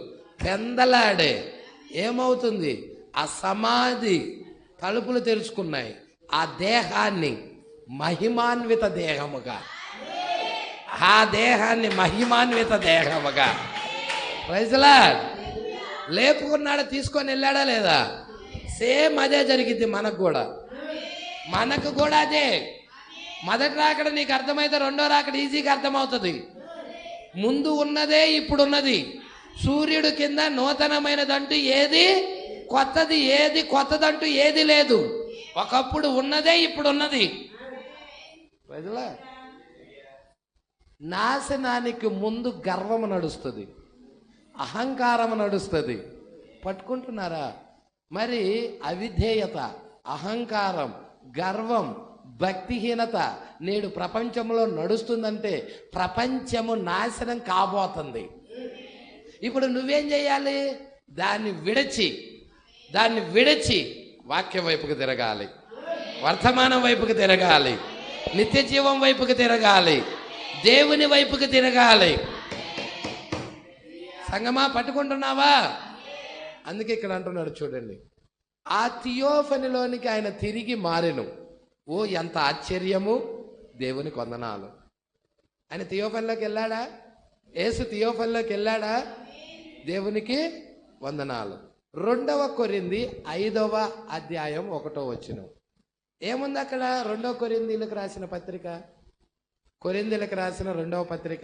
పెందలాడే ఏమవుతుంది? ఆ సమాధి తలుపులు తెరుచుకున్నాయి. ఆ దేహాన్ని మహిమాన్విత దేహముగా, ఆ దేహాన్ని మహిమాన్విత దేహముగా ప్రైజ్ లార్డ్ లేపుకున్నాడా? తీసుకొని వెళ్ళాడా లేదా? సేమ్ అదే జరిగింది మనకు కూడా. మనకు కూడా అదే. మొదటి రాకడ నీకు అర్థమైతే రెండో రాకడ ఈజీగా అర్థమవుతుంది. ముందు ఉన్నదే ఇప్పుడున్నది. సూర్యుడు కింద నూతనమైనదంటూ ఏది కొత్తది, ఏది కొత్తదంటూ ఏది లేదు. ఒకప్పుడు ఉన్నదే ఇప్పుడున్నది. నాశనానికి ముందు గర్వము నడుస్తుంది, అహంకారము నడుస్తుంది. పట్టుకుంటున్నారా? మరి అవిధేయత, అహంకారం, గర్వం, భక్తిహీనత నేడు ప్రపంచంలో నడుస్తుందంటే ప్రపంచము నాశనం కాబోతుంది. ఇప్పుడు నువ్వేం చేయాలి? దాన్ని విడిచి వాక్యం వైపుకు తిరగాలి, వర్తమానం వైపుకు తిరగాలి, నిత్య జీవం వైపుకు తిరగాలి, దేవుని వైపుకు తిరగాలి. సంగమా పట్టుకుంటున్నావా? అందుకే ఇక్కడ అంటున్నాడు చూడండి, ఆ థియోఫనీలోనికి ఆయన తిరిగి మారెను. ఓ ఎంత ఆశ్చర్యము, దేవునికి వందనాలు. ఆయన థియోఫనీలోకి వెళ్ళాడా? యేసు థియోఫనీలోకి వెళ్ళాడా? దేవునికి వందనాలు. 2వ కొరింథీ 5వ అధ్యాయం 1వ వచనం ఏముంది అక్కడ? 2వ కొరింథీలకు రాసిన పత్రిక, కొరింథీలకు రాసిన 2వ పత్రిక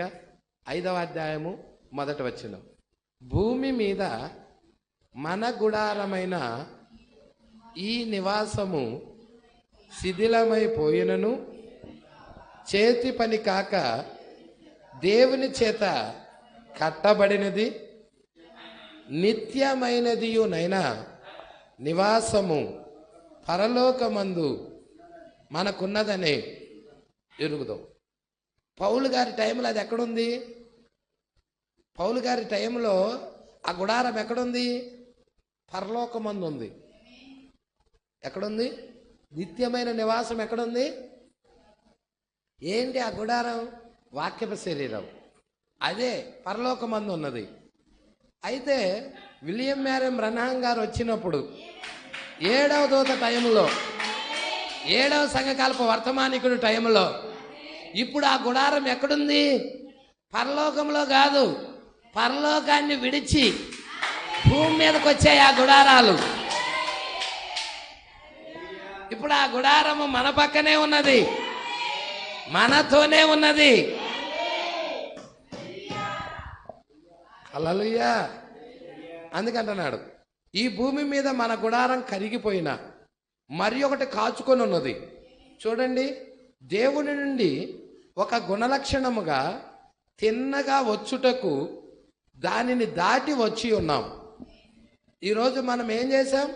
5వ అధ్యాయము 1వ వచనం. భూమి మీద మన గుడారమైన ఈ నివాసము శిథిలమైపోయినను చేతి పని కాక దేవుని చేత కట్టబడినది నిత్యమైనదియునైనా నివాసము పరలోకమందు మనకున్నదనే ఎరుగుదాం. పౌలు గారి టైంలో అది ఎక్కడుంది? పౌలు గారి టైంలో ఆ గుడారం ఎక్కడుంది? పరలోకమందు ఉంది. ఎక్కడుంది? నిత్యమైన నివాసం ఎక్కడుంది? ఏంటి ఆ గుడారం? వాక్యపు శరీరం. అదే పరలోకమందు ఉన్నది. అయితే విలియం మ్యారీ బ్రన్హాం గారు వచ్చినప్పుడు 7వ దూత టైంలో, 7వ సంఘకాలపు వర్తమానికుడు టైంలో ఇప్పుడు ఆ గుడారం ఎక్కడుంది? పరలోకంలో కాదు, పరలోకాన్ని విడిచి భూమి మీదకి వచ్చాయి ఆ గుడారాలు. ఇప్పుడు ఆ గుడారము మన పక్కనే ఉన్నది, మనతోనే ఉన్నది. హల్లెలూయా. అందుకంటున్నాడు, ఈ భూమి మీద మన గుడారం కరిగిపోయినా మరి ఒకటి కాచుకొని ఉన్నది. చూడండి, దేవుని నుండి ఒక గుణలక్షణముగా తిన్నగా వచ్చుటకు దానిని దాటి వచ్చి ఉన్నాం. ఈరోజు మనం ఏం చేశాం?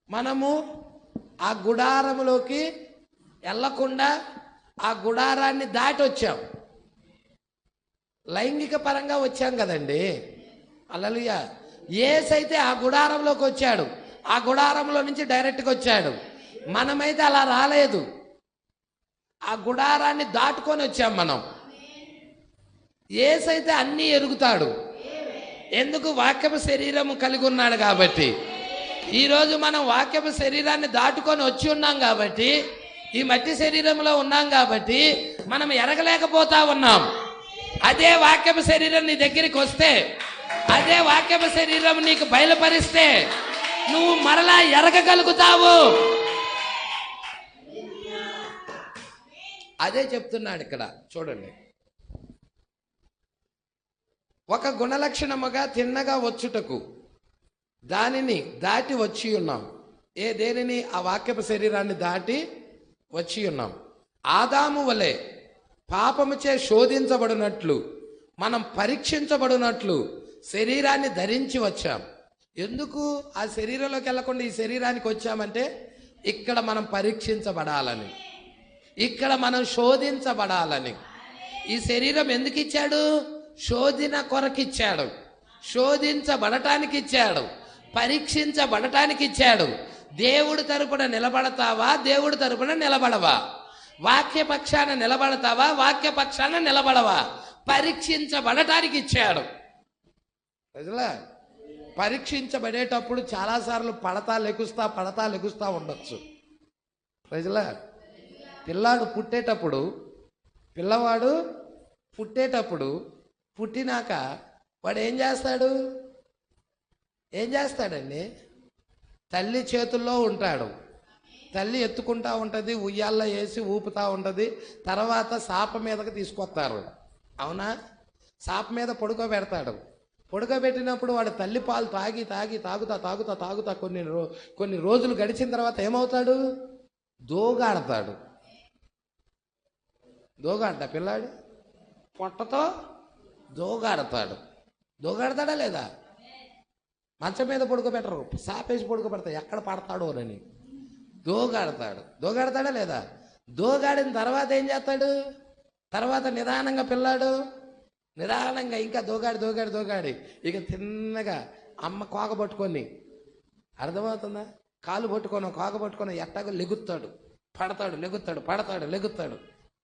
మనము ఆ గుడారములోకి వెళ్ళకుండా ఆ గుడారాన్ని దాటి వచ్చాం. లైంగిక పరంగా వచ్చాం కదండి. హల్లెలూయా. యేసైతే ఆ గుడారంలోకి వచ్చాడు, ఆ గుడారంలో నుంచి డైరెక్ట్గా వచ్చాడు. మనమైతే అలా రాలేదు, ఆ గుడారాన్ని దాటుకొని వచ్చాం మనం. యేసైతే అన్నీ ఎరుగుతాడు. ఎందుకు? వాక్యపు శరీరము కలిగి ఉన్నాడు కాబట్టి. ఈరోజు మనం వాక్యపు శరీరాన్ని దాటుకొని వచ్చి ఉన్నాం కాబట్టి, ఈ మట్టి శరీరంలో ఉన్నాం కాబట్టి మనం ఎరగలేకపోతా ఉన్నాం. అదే వాక్యపు శరీరం నీ దగ్గరికి వస్తే, అదే వాక్యపు శరీరం నీకు బయలుపరిస్తే నువ్వు మరలా ఎరగగలుగుతావు. అదే చెప్తున్నాడు ఇక్కడ చూడండి. ఒక గుణలక్షణముగా తిన్నగా వచ్చుటకు దానిని దాటి వచ్చి ఉన్నాం. దేనిని? ఆ వాక్యపు శరీరాన్ని దాటి వచ్చి ఉన్నాం. ఆదాము వలె పాపముచే శోధించబడినట్లు మనం పరీక్షించబడినట్లు శరీరాన్ని ధరించి వచ్చాం. ఎందుకు ఆ శరీరంలోకి వెళ్ళకుండా ఈ శరీరానికి వచ్చామంటే ఇక్కడ మనం పరీక్షించబడాలని, ఇక్కడ మనం శోధించబడాలని. ఈ శరీరం ఎందుకు ఇచ్చాడు? శోధన కొరకు ఇచ్చాడు, శోధించబడటానికి ఇచ్చాడు, పరీక్షించబడటానికి ఇచ్చాడు. దేవుడి తరపున నిలబడతావా? దేవుడి తరపున నిలబడవా? వాక్యపక్షాన నిలబడతావా? వాక్యపక్షాన నిలబడవా? పరీక్షించబడటానికి ఇచ్చాడు. ప్రజలా, పరీక్షించబడేటప్పుడు చాలాసార్లు పడతా లెగుస్తా ఉండొచ్చు. ప్రజలా, పిల్లవాడు పుట్టేటప్పుడు పుట్టినాక వాడు ఏం చేస్తాడండి? తల్లి చేతుల్లో ఉంటాడు. తల్లి ఎత్తుకుంటా ఉంటుంది, ఉయ్యాల్లో వేసి ఊపుతూ ఉంటుంది. తర్వాత సాప మీదకి తీసుకొస్తారు. అవునా? సాప మీద పడుకోబెడతాడు. పడుకోబెట్టినప్పుడు వాడు తల్లి పాలు తాగుతా కొన్ని రోజులు గడిచిన తర్వాత ఏమవుతాడు? దోగాడతాడు. పిల్లాడు పొట్టతో దోగాడతాడా లేదా? మంచం మీద పడుకోబెట్టరు, సాపేసి పడుకోబెడతాడు. ఎక్కడ పడతాడో అని దోగాడతాడా లేదా? దోగాడిన తర్వాత ఏం చేస్తాడు? తర్వాత నిదానంగా పిల్లాడు ఇంకా దోగాడి ఇక తిన్నగా అమ్మ కోక పట్టుకొని, అర్థమవుతుందా? కాలు పట్టుకొని కోక పట్టుకొని ఎట్టాగో లెగుతాడు, లెగుతాడు.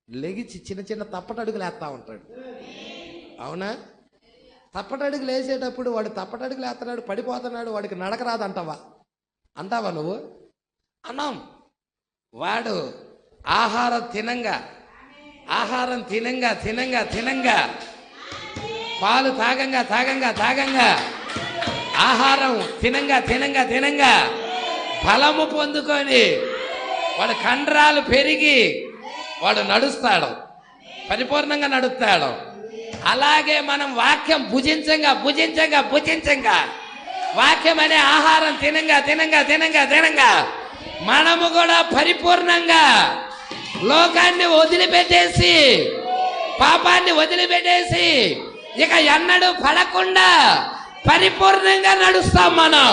లెగిచి చిన్న తప్పటడుగులు వేస్తూ ఉంటాడు. అవునా? తప్పటడుగులు వేసేటప్పుడు వాడు తప్పటడుగులు వేస్తున్నాడు, పడిపోతున్నాడు, వాడికి నడక రాదు అంటావా నువ్వు? అన్నాం. వాడు ఆహారం తినంగా పాలు తాగంగా ఆహారం తినంగా బలము పొందుకొని వాడు కండరాలు పెరిగి వాడు నడుస్తాడు, పరిపూర్ణంగా నడుస్తాడు. అలాగే మనం వాక్యం భుజించంగా వాక్యం అనే ఆహారం తినంగా మనము కూడా పరిపూర్ణంగా లోకాన్ని వదిలిపెట్టేసి, పాపాన్ని వదిలిపెట్టేసి ఇక ఎన్నడూ పడకుండా పరిపూర్ణంగా నడుస్తాం. మనం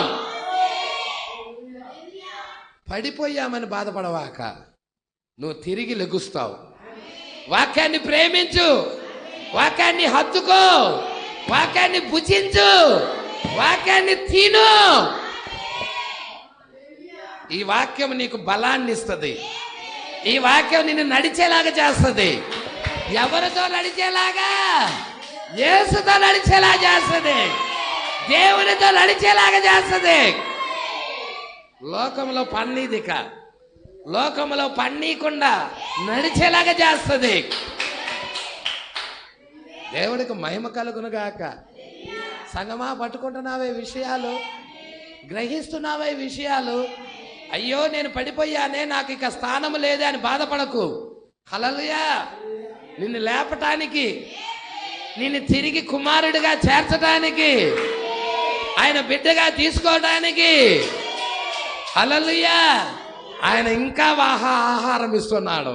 పడిపోయామని బాధపడవాక నువ్వు తిరిగి లెగుస్తావు. వాక్యాన్ని ప్రేమించు, వాక్యాన్ని హత్తుకో, వాక్యాన్ని భుజించు, వాక్యాన్ని తిను. ఈ వాక్యం నీకు బలాన్ని ఇస్తుంది. ఈ వాక్యం నిన్ను నడిచేలాగా చేస్తుంది. ఎవరితో నడిచేలాగా? యేసుతో నడిచేలా చేస్తుంది, దేవునితో నడిచేలాగా చేస్తుంది. లోకంలో పన్నీకుండా నడిచేలాగా చేస్తుంది. దేవుడికి మహిమ కలుగునుగాక. సంగమా, పట్టుకుంటున్నావే విషయాలు, గ్రహిస్తున్నావే విషయాలు. అయ్యో నేను పడిపోయానే, నాకు ఇక స్థానము లేదే అని బాధపడకు. హల్లెలూయా. నిన్ను లేపటానికి, నిన్ను తిరిగి కుమారుడిగా చేర్చడానికి, ఆయన బిడ్డగా తీసుకోవడానికి, హల్లెలూయా, ఆయన ఇంకా ఆహారం ఇస్తున్నాడు.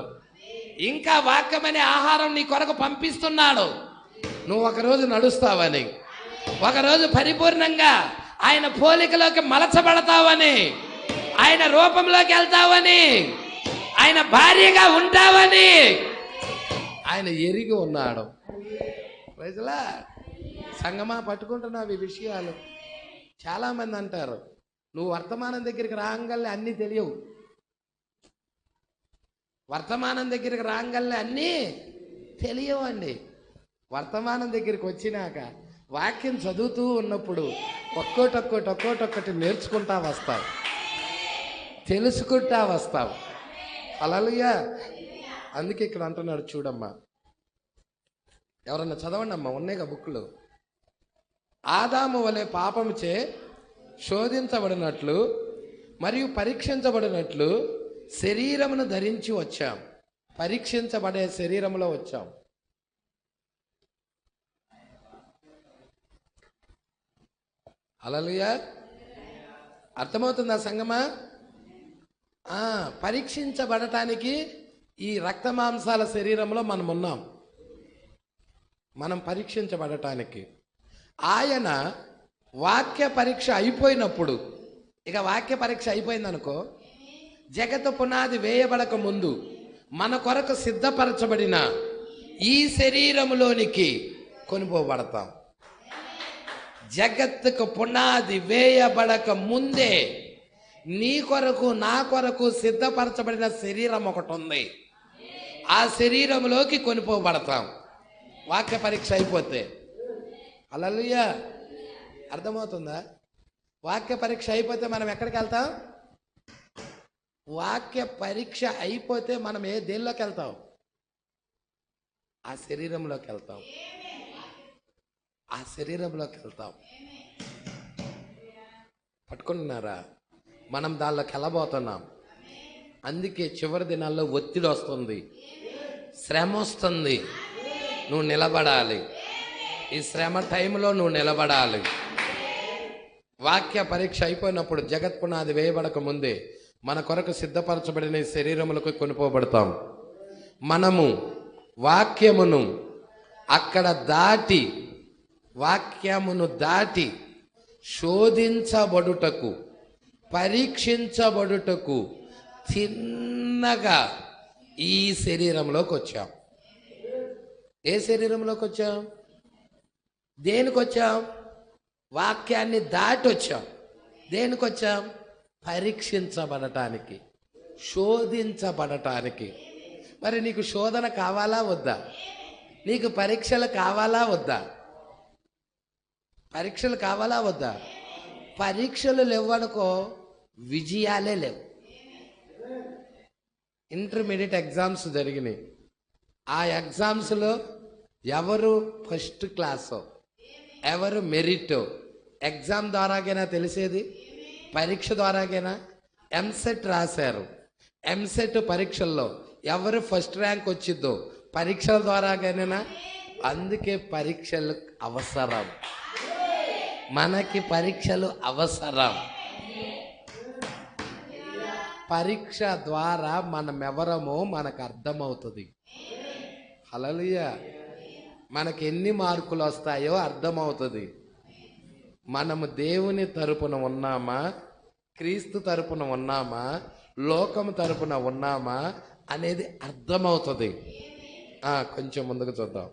ఇంకా వాక్యమనే ఆహారం నీ కొరకు పంపిస్తున్నాడు. నువ్వు ఒకరోజు నడుస్తావని, ఒకరోజు పరిపూర్ణంగా ఆయన పోలికలోకి మలచబడతావని, ఆయన రూపంలోకి వెళ్తావని, ఆయన భార్యగా ఉంటావని ఆయన ఎరిగి ఉన్నాడు. ప్రజలా, సంగమా, పట్టుకుంటున్నావు ఈ విషయాలు. చాలామంది అంటారు నువ్వు వర్తమానం దగ్గరికి రాగానే అన్నీ తెలియవు. వర్తమానం దగ్గరికి రాగానే అన్నీ తెలియవండి. వర్తమానం దగ్గరికి వచ్చినాక వాక్యం చదువుతూ ఉన్నప్పుడు ఒక్కోటొక్కటి నేర్చుకుంటా వస్తావు, తెలుసుకుంటా వస్తావు. హల్లెలూయా. అందుకే ఇక్కడ అంటున్నాడు చూడమ్మా, ఎవరన్నా చదవండి అమ్మా, ఉన్నాయిగా బుక్లు. ఆదాము వలె పాపముచే శోధించబడినట్లు మరియు పరీక్షించబడినట్లు శరీరమును ధరించి వచ్చాం. పరీక్షించబడే శరీరంలో వచ్చాం. హల్లెలూయా. అర్థమవుతుందా సంగమా? పరీక్షించబడటానికి ఈ రక్త మాంసాల శరీరంలో మనం ఉన్నాం. మనం పరీక్షించబడటానికి. ఆయన వాక్య పరీక్ష అయిపోయినప్పుడు, ఇక వాక్య పరీక్ష అయిపోయిందనుకో, జగత్తు పునాది వేయబడక ముందు మన కొరకు సిద్ధపరచబడిన ఈ శరీరములోనికి కొనిపోబడతాం. జగత్తుకు పునాది వేయబడక ముందే నీ కొరకు నా కొరకు సిద్ధపరచబడిన శరీరం ఒకటి ఉంది. ఆ శరీరంలోకి కొనిపోబడతాం వాక్య పరీక్ష అయిపోతే. హల్లెలూయా. అర్థమవుతుందా? వాక్య పరీక్ష అయిపోతే మనం ఎక్కడికి వెళ్తాం? వాక్య పరీక్ష అయిపోతే మనం దేనిలోకి వెళ్తాం? ఆ శరీరంలోకి వెళ్తాం. ఆ శరీరంలోకి వెళ్తాం. పట్టుకుంటున్నారా? మనం దానిలోకి వెళ్ళబోతున్నాం. అందుకే చివరి దినాల్లో ఒత్తిడి వస్తుంది, శ్రమ వస్తుంది. నువ్వు నిలబడాలి. ఈ శ్రమ టైంలో నువ్వు నిలబడాలి. వాక్య పరీక్ష అయిపోయినప్పుడు జగత్ పునాది వేయబడక ముందే మన కొరకు సిద్ధపరచబడిన శరీరములకు కొనిపోబడతాం. మనము వాక్యమును అక్కడ దాటి, వాక్యమును దాటి శోధించబడుటకు, పరీక్షించబడుటకు తిన్నగా ఈ శరీరంలోకి వచ్చాం. ఏ శరీరంలోకి వచ్చాం? దేనికి వచ్చాం? వాక్యాన్ని దాటి వచ్చాం. దేనికి వచ్చాం? పరీక్షించబడటానికి, శోధించబడటానికి. మరి నీకు శోధన కావాలా వద్దా? నీకు పరీక్షలు కావాలా వద్దా? పరీక్షలు కావాలా వద్దా? పరీక్షలు లేవనుకో, విజయాలే లేవు. ఇంటర్మీడియట్ ఎగ్జామ్స్ జరిగినాయి. ఆ ఎగ్జామ్స్లో ఎవరు ఫస్ట్ క్లాసో, ఎవరు మెరిటో ఎగ్జామ్ ద్వారాగైనా తెలిసేది? పరీక్ష ద్వారాగైనా? ఎంసెట్ రాశారు. ఎంసెట్ పరీక్షల్లో ఎవరు ఫస్ట్ ర్యాంక్ వచ్చిద్దో పరీక్షల ద్వారాగైనా. అందుకే పరీక్షలు అవసరం. మనకి పరీక్షలు అవసరం. పరీక్ష ద్వారా మనం ఎవరమో మనకు అర్థమవుతుంది. హల్లెలూయా. మనకి ఎన్ని మార్కులు వస్తాయో అర్థమవుతుంది. మనము దేవుని తరపున ఉన్నామా, క్రీస్తు తరపున ఉన్నామా, లోకము తరపున ఉన్నామా అనేది అర్థమవుతుంది. కొంచెం ముందుకు చూద్దాం.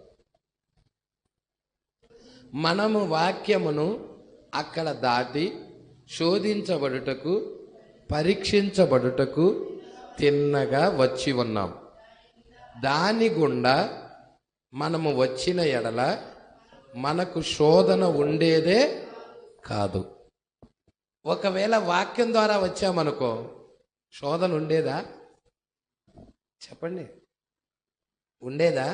మనము వాక్యమును అక్కడ దాటి శోధించబడుటకు, పరీక్షించబడుటకు తిన్నగా వచ్చి ఉన్నాం. దాని గుండా మనము వచ్చిన ఎడల మనకు శోధన ఉండేదే కాదు. ఒకవేళ వాక్యం ద్వారా వచ్చామనుకో, శోధన ఉండేదా? చెప్పండి, ఉండేదా?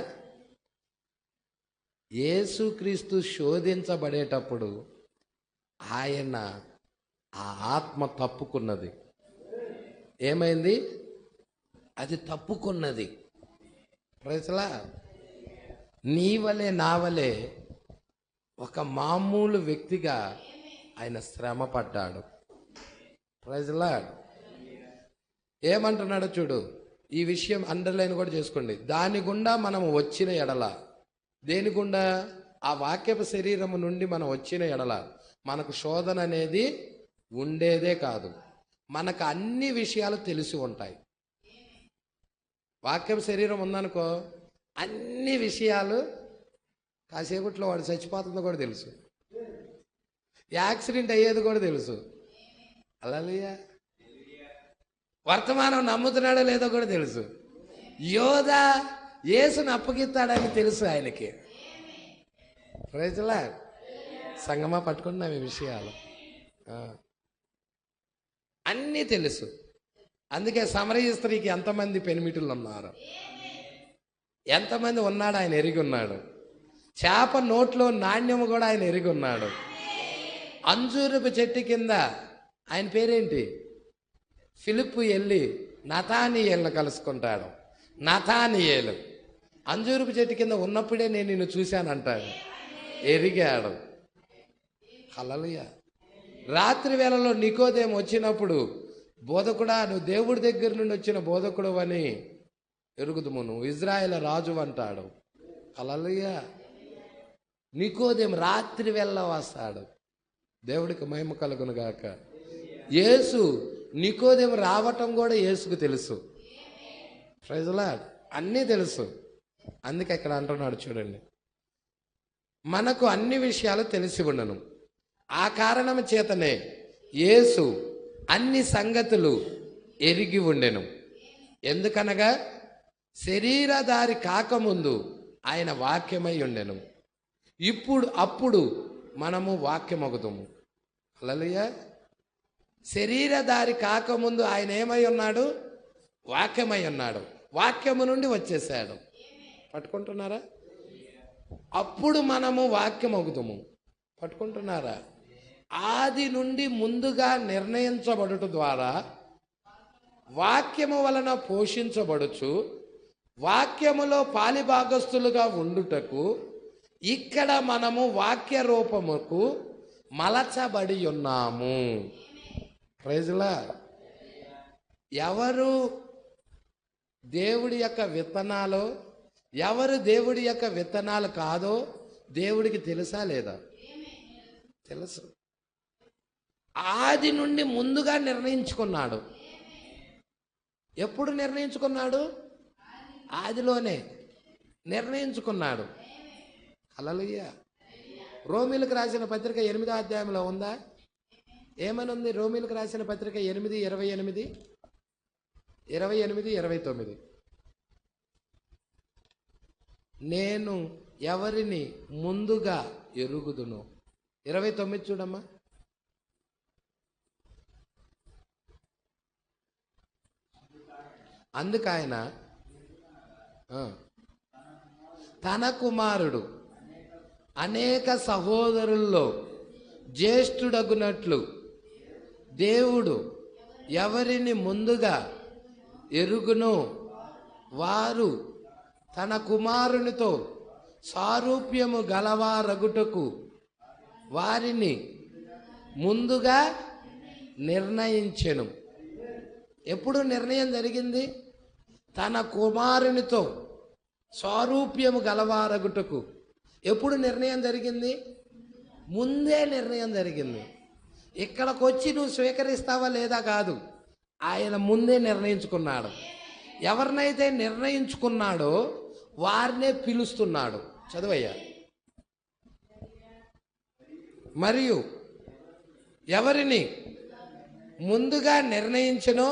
యేసుక్రీస్తు శోధించబడేటప్పుడు ఆయన ఆ ఆత్మ తప్పుకున్నది. ఏమైంది? అది తప్పుకున్నది. ప్రజలా, నీ వలే నా వలే ఒక మామూలు వ్యక్తిగా ఆయన శ్రమ పడ్డాడు. ప్రజలా, ఏమంటున్నాడో చూడు. ఈ విషయం అండర్లైన్ కూడా చేసుకోండి. దాని గుండా మనం వచ్చిన ఎడల, దేని గుండా? ఆ వాక్యపు శరీరము నుండి మనం వచ్చిన ఎడల మనకు శోధన అనేది ఉండేదే కాదు. మనకు అన్ని విషయాలు తెలిసి ఉంటాయి. వాక్యపు శరీరం ఉందనుకో, అన్ని విషయాలు, కాసేపట్లో వాడు చచ్చిపోతుందో కూడా తెలుసు, యాక్సిడెంట్ అయ్యేది కూడా తెలుసు. హల్లెలూయా. వర్తమానం నమ్ముతున్నాడో లేదో కూడా తెలుసు. యోధ యేసును అప్పగిస్తాడని తెలుసు ఆయనకి. Praise the Lord. సంగమా పట్టుకున్నాం ఈ విషయాలు, అన్నీ తెలుసు. అందుకే సమరయ స్త్రీకి ఎంతమంది పెనిమిటులు ఉన్నారు, ఎంతమంది ఉన్నాడు ఆయన ఎరిగి ఉన్నాడు. చేప నోట్లో నాణ్యము కూడా ఆయన ఎరిగి ఉన్నాడు. అంజూరపు చెట్టు కింద ఆయన పేరేంటి? ఫిలిప్పు వెళ్ళి నతానియేలును కలుసుకుంటాడు. నతానియేలు అంజూరపు చెట్టు కింద ఉన్నప్పుడే నేను నిన్ను చూశానంటాడు. ఎరిగాడు. హల్లెలూయా. రాత్రి వేళలో నికోదేము వచ్చినప్పుడు, బోధకుడా నువ్వు దేవుడి దగ్గర నుండి వచ్చిన బోధకుడు అని ఎరుగుదుము, నువ్వు ఇజ్రాయేల్ రాజు అంటాడు. హల్లెలూయా. నికోదేము రాత్రి వేళ వస్తాడు. దేవుడికి మహిమ కలుగును గాక. యేసు నికోదేము రావటం కూడా యేసుకు తెలుసు. Praise the Lord. అన్నీ తెలుసు. అందుకే ఇక్కడ అంటున్నాడు చూడండి, మనకు అన్ని విషయాలు తెలిసి ఉండను, ఆ కారణం చేతనే యేసు అన్ని సంగతులు ఎరిగి ఉండెను. ఎందుకనగా శరీరధారి కాకముందు ఆయన వాక్యమై ఉండెను. అప్పుడు మనము వాక్యమగుతాము. హల్లెలూయా. శరీరధారి కాకముందు ఆయన ఏమై ఉన్నాడు? వాక్యమై ఉన్నాడు. వాక్యము నుండి వచ్చేసాడు. పట్టుకుంటున్నారా? అప్పుడు మనము వాక్యమగుతాము. పట్టుకుంటున్నారా? ఆది నుండి ముందుగా నిర్ణయించబడుట ద్వారా వాక్యము వలన పోషించబడుచు వాక్యములో పాలిభాగస్తులుగా ఉండుటకు ఇక్కడ మనము వాక్య రూపముకు మలచబడి ఉన్నాము. Praise the Lord. ఎవరు దేవుడి యొక్క విత్తనాలు, ఎవరు దేవుడి యొక్క విత్తనాలు కాదో దేవుడికి తెలుసా లేదా? తెలుసు. ఆది నుండి ముందుగా నిర్ణయించుకున్నాడు. ఎప్పుడు నిర్ణయించుకున్నాడు? ఆదిలోనే నిర్ణయించుకున్నాడు. హల్లెలూయా. రోమీలకు రాసిన పత్రిక 8వ అధ్యాయంలో ఉందా? ఏమని ఉంది? రోమీలకు రాసిన పత్రిక 8:28, 29. నేను ఎవరిని ముందుగా ఎరుగుదును. 29 చూడమ్మా. అందుకైన తన కుమారుడు అనేక సహోదరుల్లో జ్యేష్ఠుడగునట్లు దేవుడు ఎవరిని ముందుగా ఎరుగునో వారు తన కుమారునితో సారూప్యము గలవారగుటకు వారిని ముందుగా నిర్ణయించెను. ఎప్పుడు నిర్ణయం జరిగింది? తన కుమారునితో సారూప్యము గలవారగుటకు. ఎప్పుడు నిర్ణయం జరిగింది? ముందే నిర్ణయం జరిగింది. ఇక్కడికి వచ్చి నువ్వు స్వీకరిస్తావా లేదా కాదు, ఆయన ముందే నిర్ణయించుకున్నాడు. ఎవరినైతే నిర్ణయించుకున్నాడో వారినే పిలుస్తున్నాడు. చదువయ్యా. మరియు ఎవరిని ముందుగా నిర్ణయించినో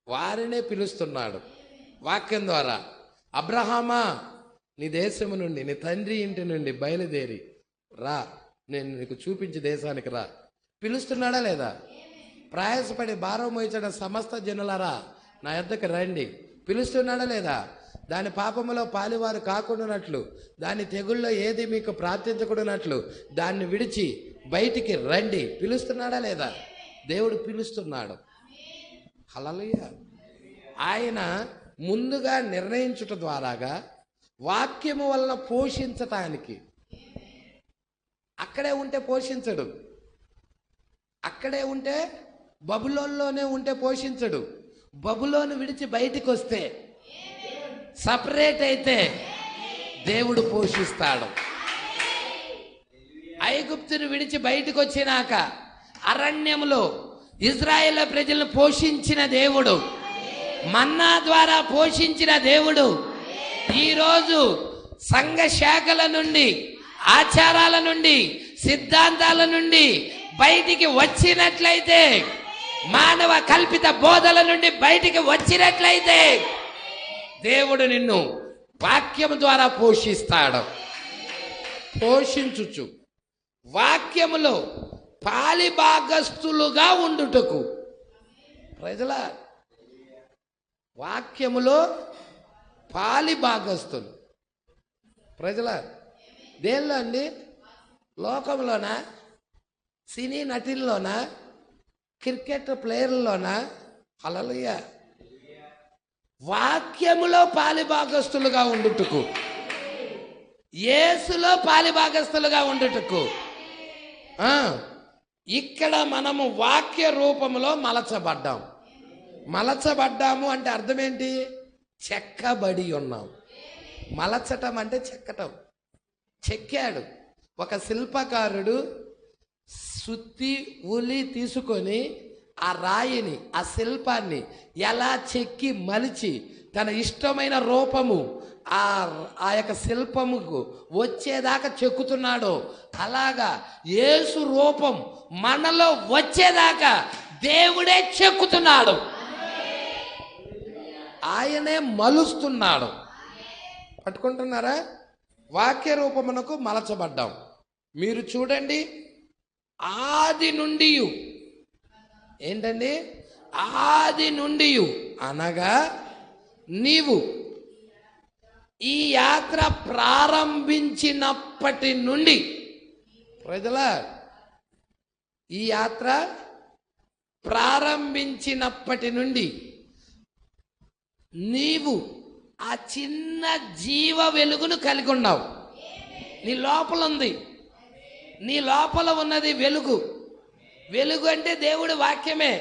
వారినే పిలుస్తున్నాడు వాక్యం ద్వారా. అబ్రహామా, నీ దేశము నుండి, నీ తండ్రి ఇంటి నుండి బయలుదేరి రా, నేను నీకు చూపించే దేశానికి రా. పిలుస్తున్నాడా లేదా? ప్రయాసపడి భారం మోయించిన సమస్త జనులారా నా యొద్దకు రండి. పిలుస్తున్నాడా లేదా? దాని పాపములో పాలివారు కాకుండానట్లు, దాని తెగుల్లో ఏది మీకు ప్రార్థించకూడనట్లు దాన్ని విడిచి బయటికి రండి. పిలుస్తున్నాడా లేదా? దేవుడు పిలుస్తున్నాడు. హల్లెలూయా. ఆయన ముందుగా నిర్ణయించుట ద్వారాగా వాక్యము వలన పోషించటానికి. అక్కడే ఉంటే పోషించడు. అక్కడే ఉంటే, బబులోనులోనే ఉంటే పోషించడు. బబులోను విడిచి బయటికి వస్తే, సపరేట్ అయితే దేవుడు పోషిస్తాడు. ఐగుప్తును విడిచి బయటికి వచ్చినాక అరణ్యములో ఇజ్రాయేల్ ప్రజలను పోషించిన దేవుడు, మన్నా ద్వారా పోషించిన దేవుడు ఈరోజు సంఘ శాఖల నుండి, ఆచారాల నుండి, సిద్ధాంతాల నుండి బయటికి వచ్చినట్లయితే, మానవ కల్పిత బోధల నుండి బయటికి వచ్చినట్లయితే దేవుడు నిన్ను వాక్యం ద్వారా పోషిస్తాడు. పోషించుచు వాక్యములో పాలిభాగస్తులుగా ఉండుటకు. ప్రజల వాక్యములో పాలిభాగస్తులు. ప్రజల దేనిలో అండి? లోకంలోనా? సినీ నటుల్లోనా? క్రికెట్ ప్లేయర్లోనా? హల్లెలూయా. వాక్యములో పాలిభాగస్తులుగా ఉండుటకు, యేసులో పాలిభాగస్తులుగా ఉండుటకు. ఇక్కడ మనము వాక్య రూపంలో మలచబడ్డాం. మలచబడ్డాము అంటే అర్థం ఏంటి? చెక్కబడి ఉన్నాం. మలచటం అంటే చెక్కటం. చెక్కాడు. ఒక శిల్పకారుడు సుత్తి ఉలి తీసుకొని ఆ రాయిని, ఆ శిల్పాన్ని ఎలా చెక్కి మలిచి తన ఇష్టమైన రూపము ఆ యొక్క శిల్పముకు వచ్చేదాకా చెక్కుతున్నాడో, అలాగా యేసు రూపం మనలో వచ్చేదాకా దేవుడే చెక్కుతున్నాడు. ఆయనే మలుస్తున్నాడు. పట్టుకుంటున్నారా? వాక్య రూపమునకు మలచబడ్డాం. మీరు చూడండి, ఆది నుండి, ఏంటండి? ఆది నుండి అనగా నీవు ఈ యాత్ర ప్రారంభించినప్పటి నుండి, ప్రజలా, ఈ యాత్ర ప్రారంభించినప్పటి నుండి నీవు ఆ చిన్న జీవ వెలుగును కలిగి ఉన్నావు. నీ లోపల ఉంది. నీ లోపల ఉన్నది వెలుగు. వెలుగు అంటే దేవుడి వాక్యమే.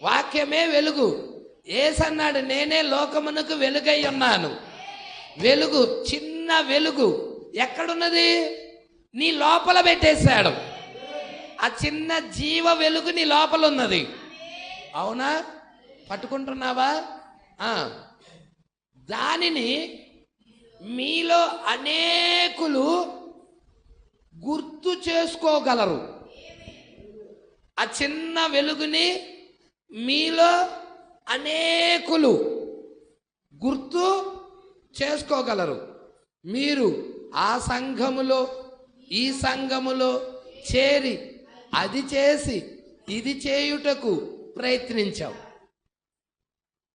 వాక్యమే వెలుగు. యేసన్నాడు, నేనే లోకమునకు వెలుగై ఉన్నాను. వెలుగు, చిన్న వెలుగు ఎక్కడున్నది? నీ లోపల పెట్టేశాడు. ఆ చిన్న జీవ వెలుగు నీ లోపల ఉన్నది. అవునా? పట్టుకుంటున్నావా? దానిని మీలో అనేకులు గుర్తు చేసుకోగలరు. ఆ చిన్న వెలుగుని మీలో అనేకులు గుర్తు చేసుకోగలరు. మీరు ఆ సంఘములో ఈ సంఘములో చేరి అది చేసి ఇది చేయుటకు ప్రయత్నించావు.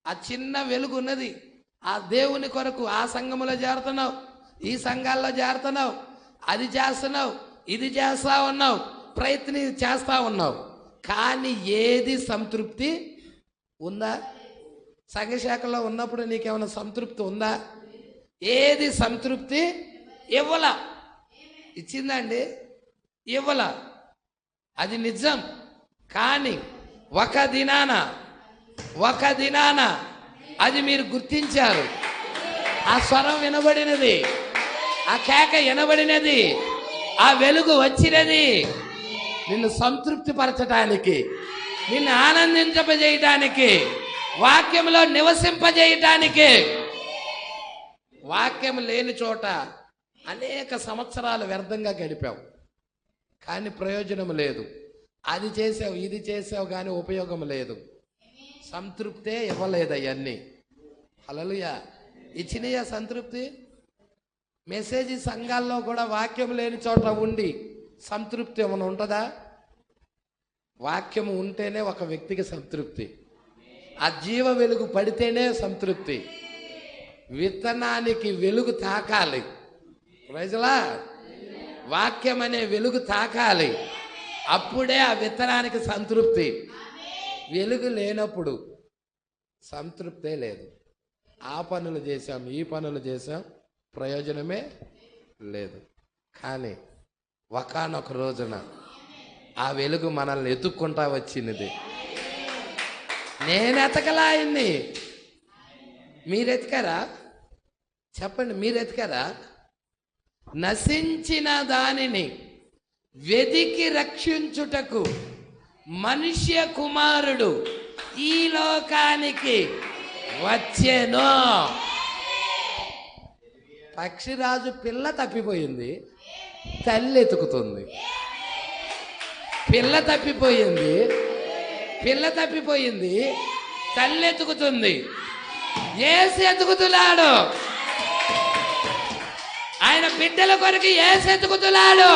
ఆ చిన్న వెలుగు ఉన్నది. ఆ దేవుని కొరకు ఆ సంఘములో చేరుతున్నావు, ఈ సంఘాల్లో చేరుతున్నావు, అది చేస్తున్నావు, ఇది చేస్తా ఉన్నావు, చేస్తా ఉన్నావు. కానీ ఏది సంతృప్తి ఉందా? సంఘశాఖలో ఉన్నప్పుడు నీకేమైనా సంతృప్తి ఉందా? ఏది సంతృప్తి ఇవ్వలా. ఇచ్చిందండి? ఇవ్వలా. అది నిజం. కానీ ఒక దినాన అది మీరు గుర్తించారు. ఆ స్వరం వినబడినది, ఆ కేక వినబడినది, ఆ వెలుగు వచ్చినది నిన్ను సంతృప్తి పరచడానికి, నిన్ను ఆనందించజేయటానికి, వాక్యంలో నివసింపజేయటానికి. వాక్యం లేని చోట అనేక సంవత్సరాలు వ్యర్థంగా గడిపావు, కానీ ప్రయోజనం లేదు. అది చేసావు, ఇది చేసావు, కానీ ఉపయోగం లేదు. సంతృప్తే ఇవ్వలేదు. అవన్నీ హల్లెలూయా. ఇచ్చినయా సంతృప్తి? మెసేజ్ సంఘాల్లో కూడా వాక్యం లేని చోట ఉండి సంతృప్తి ఏమైనా ఉంటుందా? వాక్యము ఉంటేనే ఒక వ్యక్తికి సంతృప్తి. ఆ జీవ వెలుగు పడితేనే సంతృప్తి. విత్తనానికి వెలుగు తాకాలి. ప్రజలా, వాక్యం అనే వెలుగు తాకాలి. అప్పుడే ఆ విత్తనానికి సంతృప్తి. వెలుగు లేనప్పుడు సంతృప్తే లేదు. ఆ పనులు చేశాం, ఈ పనులు చేశాం, ప్రయోజనమే లేదు. కానీ ఒకానొక రోజున ఆ వెలుగు మనల్ని ఎత్తుక్కుంటా వచ్చినది. నేను ఎతకలా ఆయన్ని. మీరెతికారా? చెప్పండి, మీరెతికారా? నశించిన దానిని వెదికి రక్షించుటకు మనుష్య కుమారుడు ఈ లోకానికి వచ్చెను. పక్షిరాజు పిల్ల తప్పిపోయింది, తల్లి ఎతుకుతుంది. పిల్ల తప్పిపోయింది, తల్లి ఎతుకుతుంది. యేసు ఎతుకుతున్నాడు. ఆయన బిడ్డల కొరకు యేసు ఎతుకుతున్నాడు.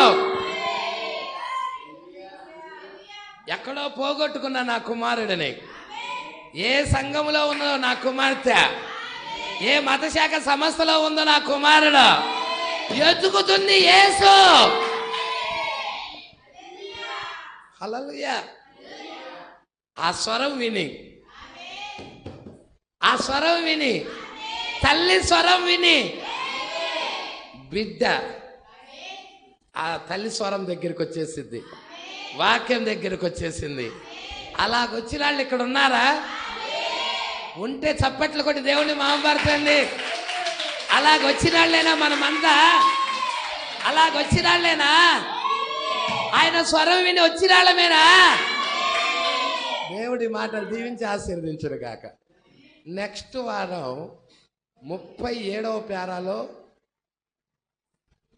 ఎక్కడో పోగొట్టుకున్న నా కుమారుడిని, ఏ సంఘములో ఉన్నదో నా కుమార్తె, ఏ మతశాఖ సంస్థలో ఉందో నా కుమారుడు, ఎత్తుకుతుంది యేసు. హల్లెలూయా. ఆ స్వరం విని, తల్లి స్వరం విని బిడ్డ ఆ తల్లి స్వరం దగ్గరికి వచ్చేసింది, వాక్యం దగ్గరికి వచ్చేసింది. అలాగొచ్చిన వాళ్ళు ఇక్కడ ఉన్నారా? ఉంటే చప్పట్లు కొట్టి దేవుణ్ణి మహిమపరచండి. అలాగొచ్చిన వాళ్ళైనా మనమంతా అలాగొచ్చినాళ్ళేనా? ఆయన స్వరం విని వచ్చినాళ్ళమేనా? దేవుడి మాటలు దీవించి ఆశీర్వదించును గాక. నెక్స్ట్ వారం 37వ పేరాలో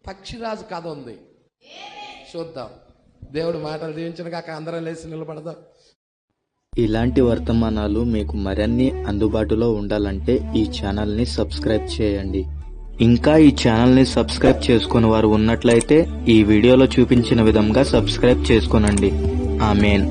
పక్షిరాజు కథ ఉంది, చూద్దాం. దేవుడి మాటలు దీవించును గాక. అందరం లేచి నిలబడదాం. ఇలాంటి వర్తమానాలు మీకు మరిన్ని అందుబాటులో ఉండాలంటే ఈ ఛానల్ని సబ్స్క్రైబ్ చేయండి. ఇంకా ఈ ఛానల్ని సబ్స్క్రైబ్ చేసుకుని వారు ఉన్నట్లయితే ఈ వీడియోలో చూపించిన విధంగా సబ్స్క్రైబ్ చేసుకోనండి. ఆమేన్.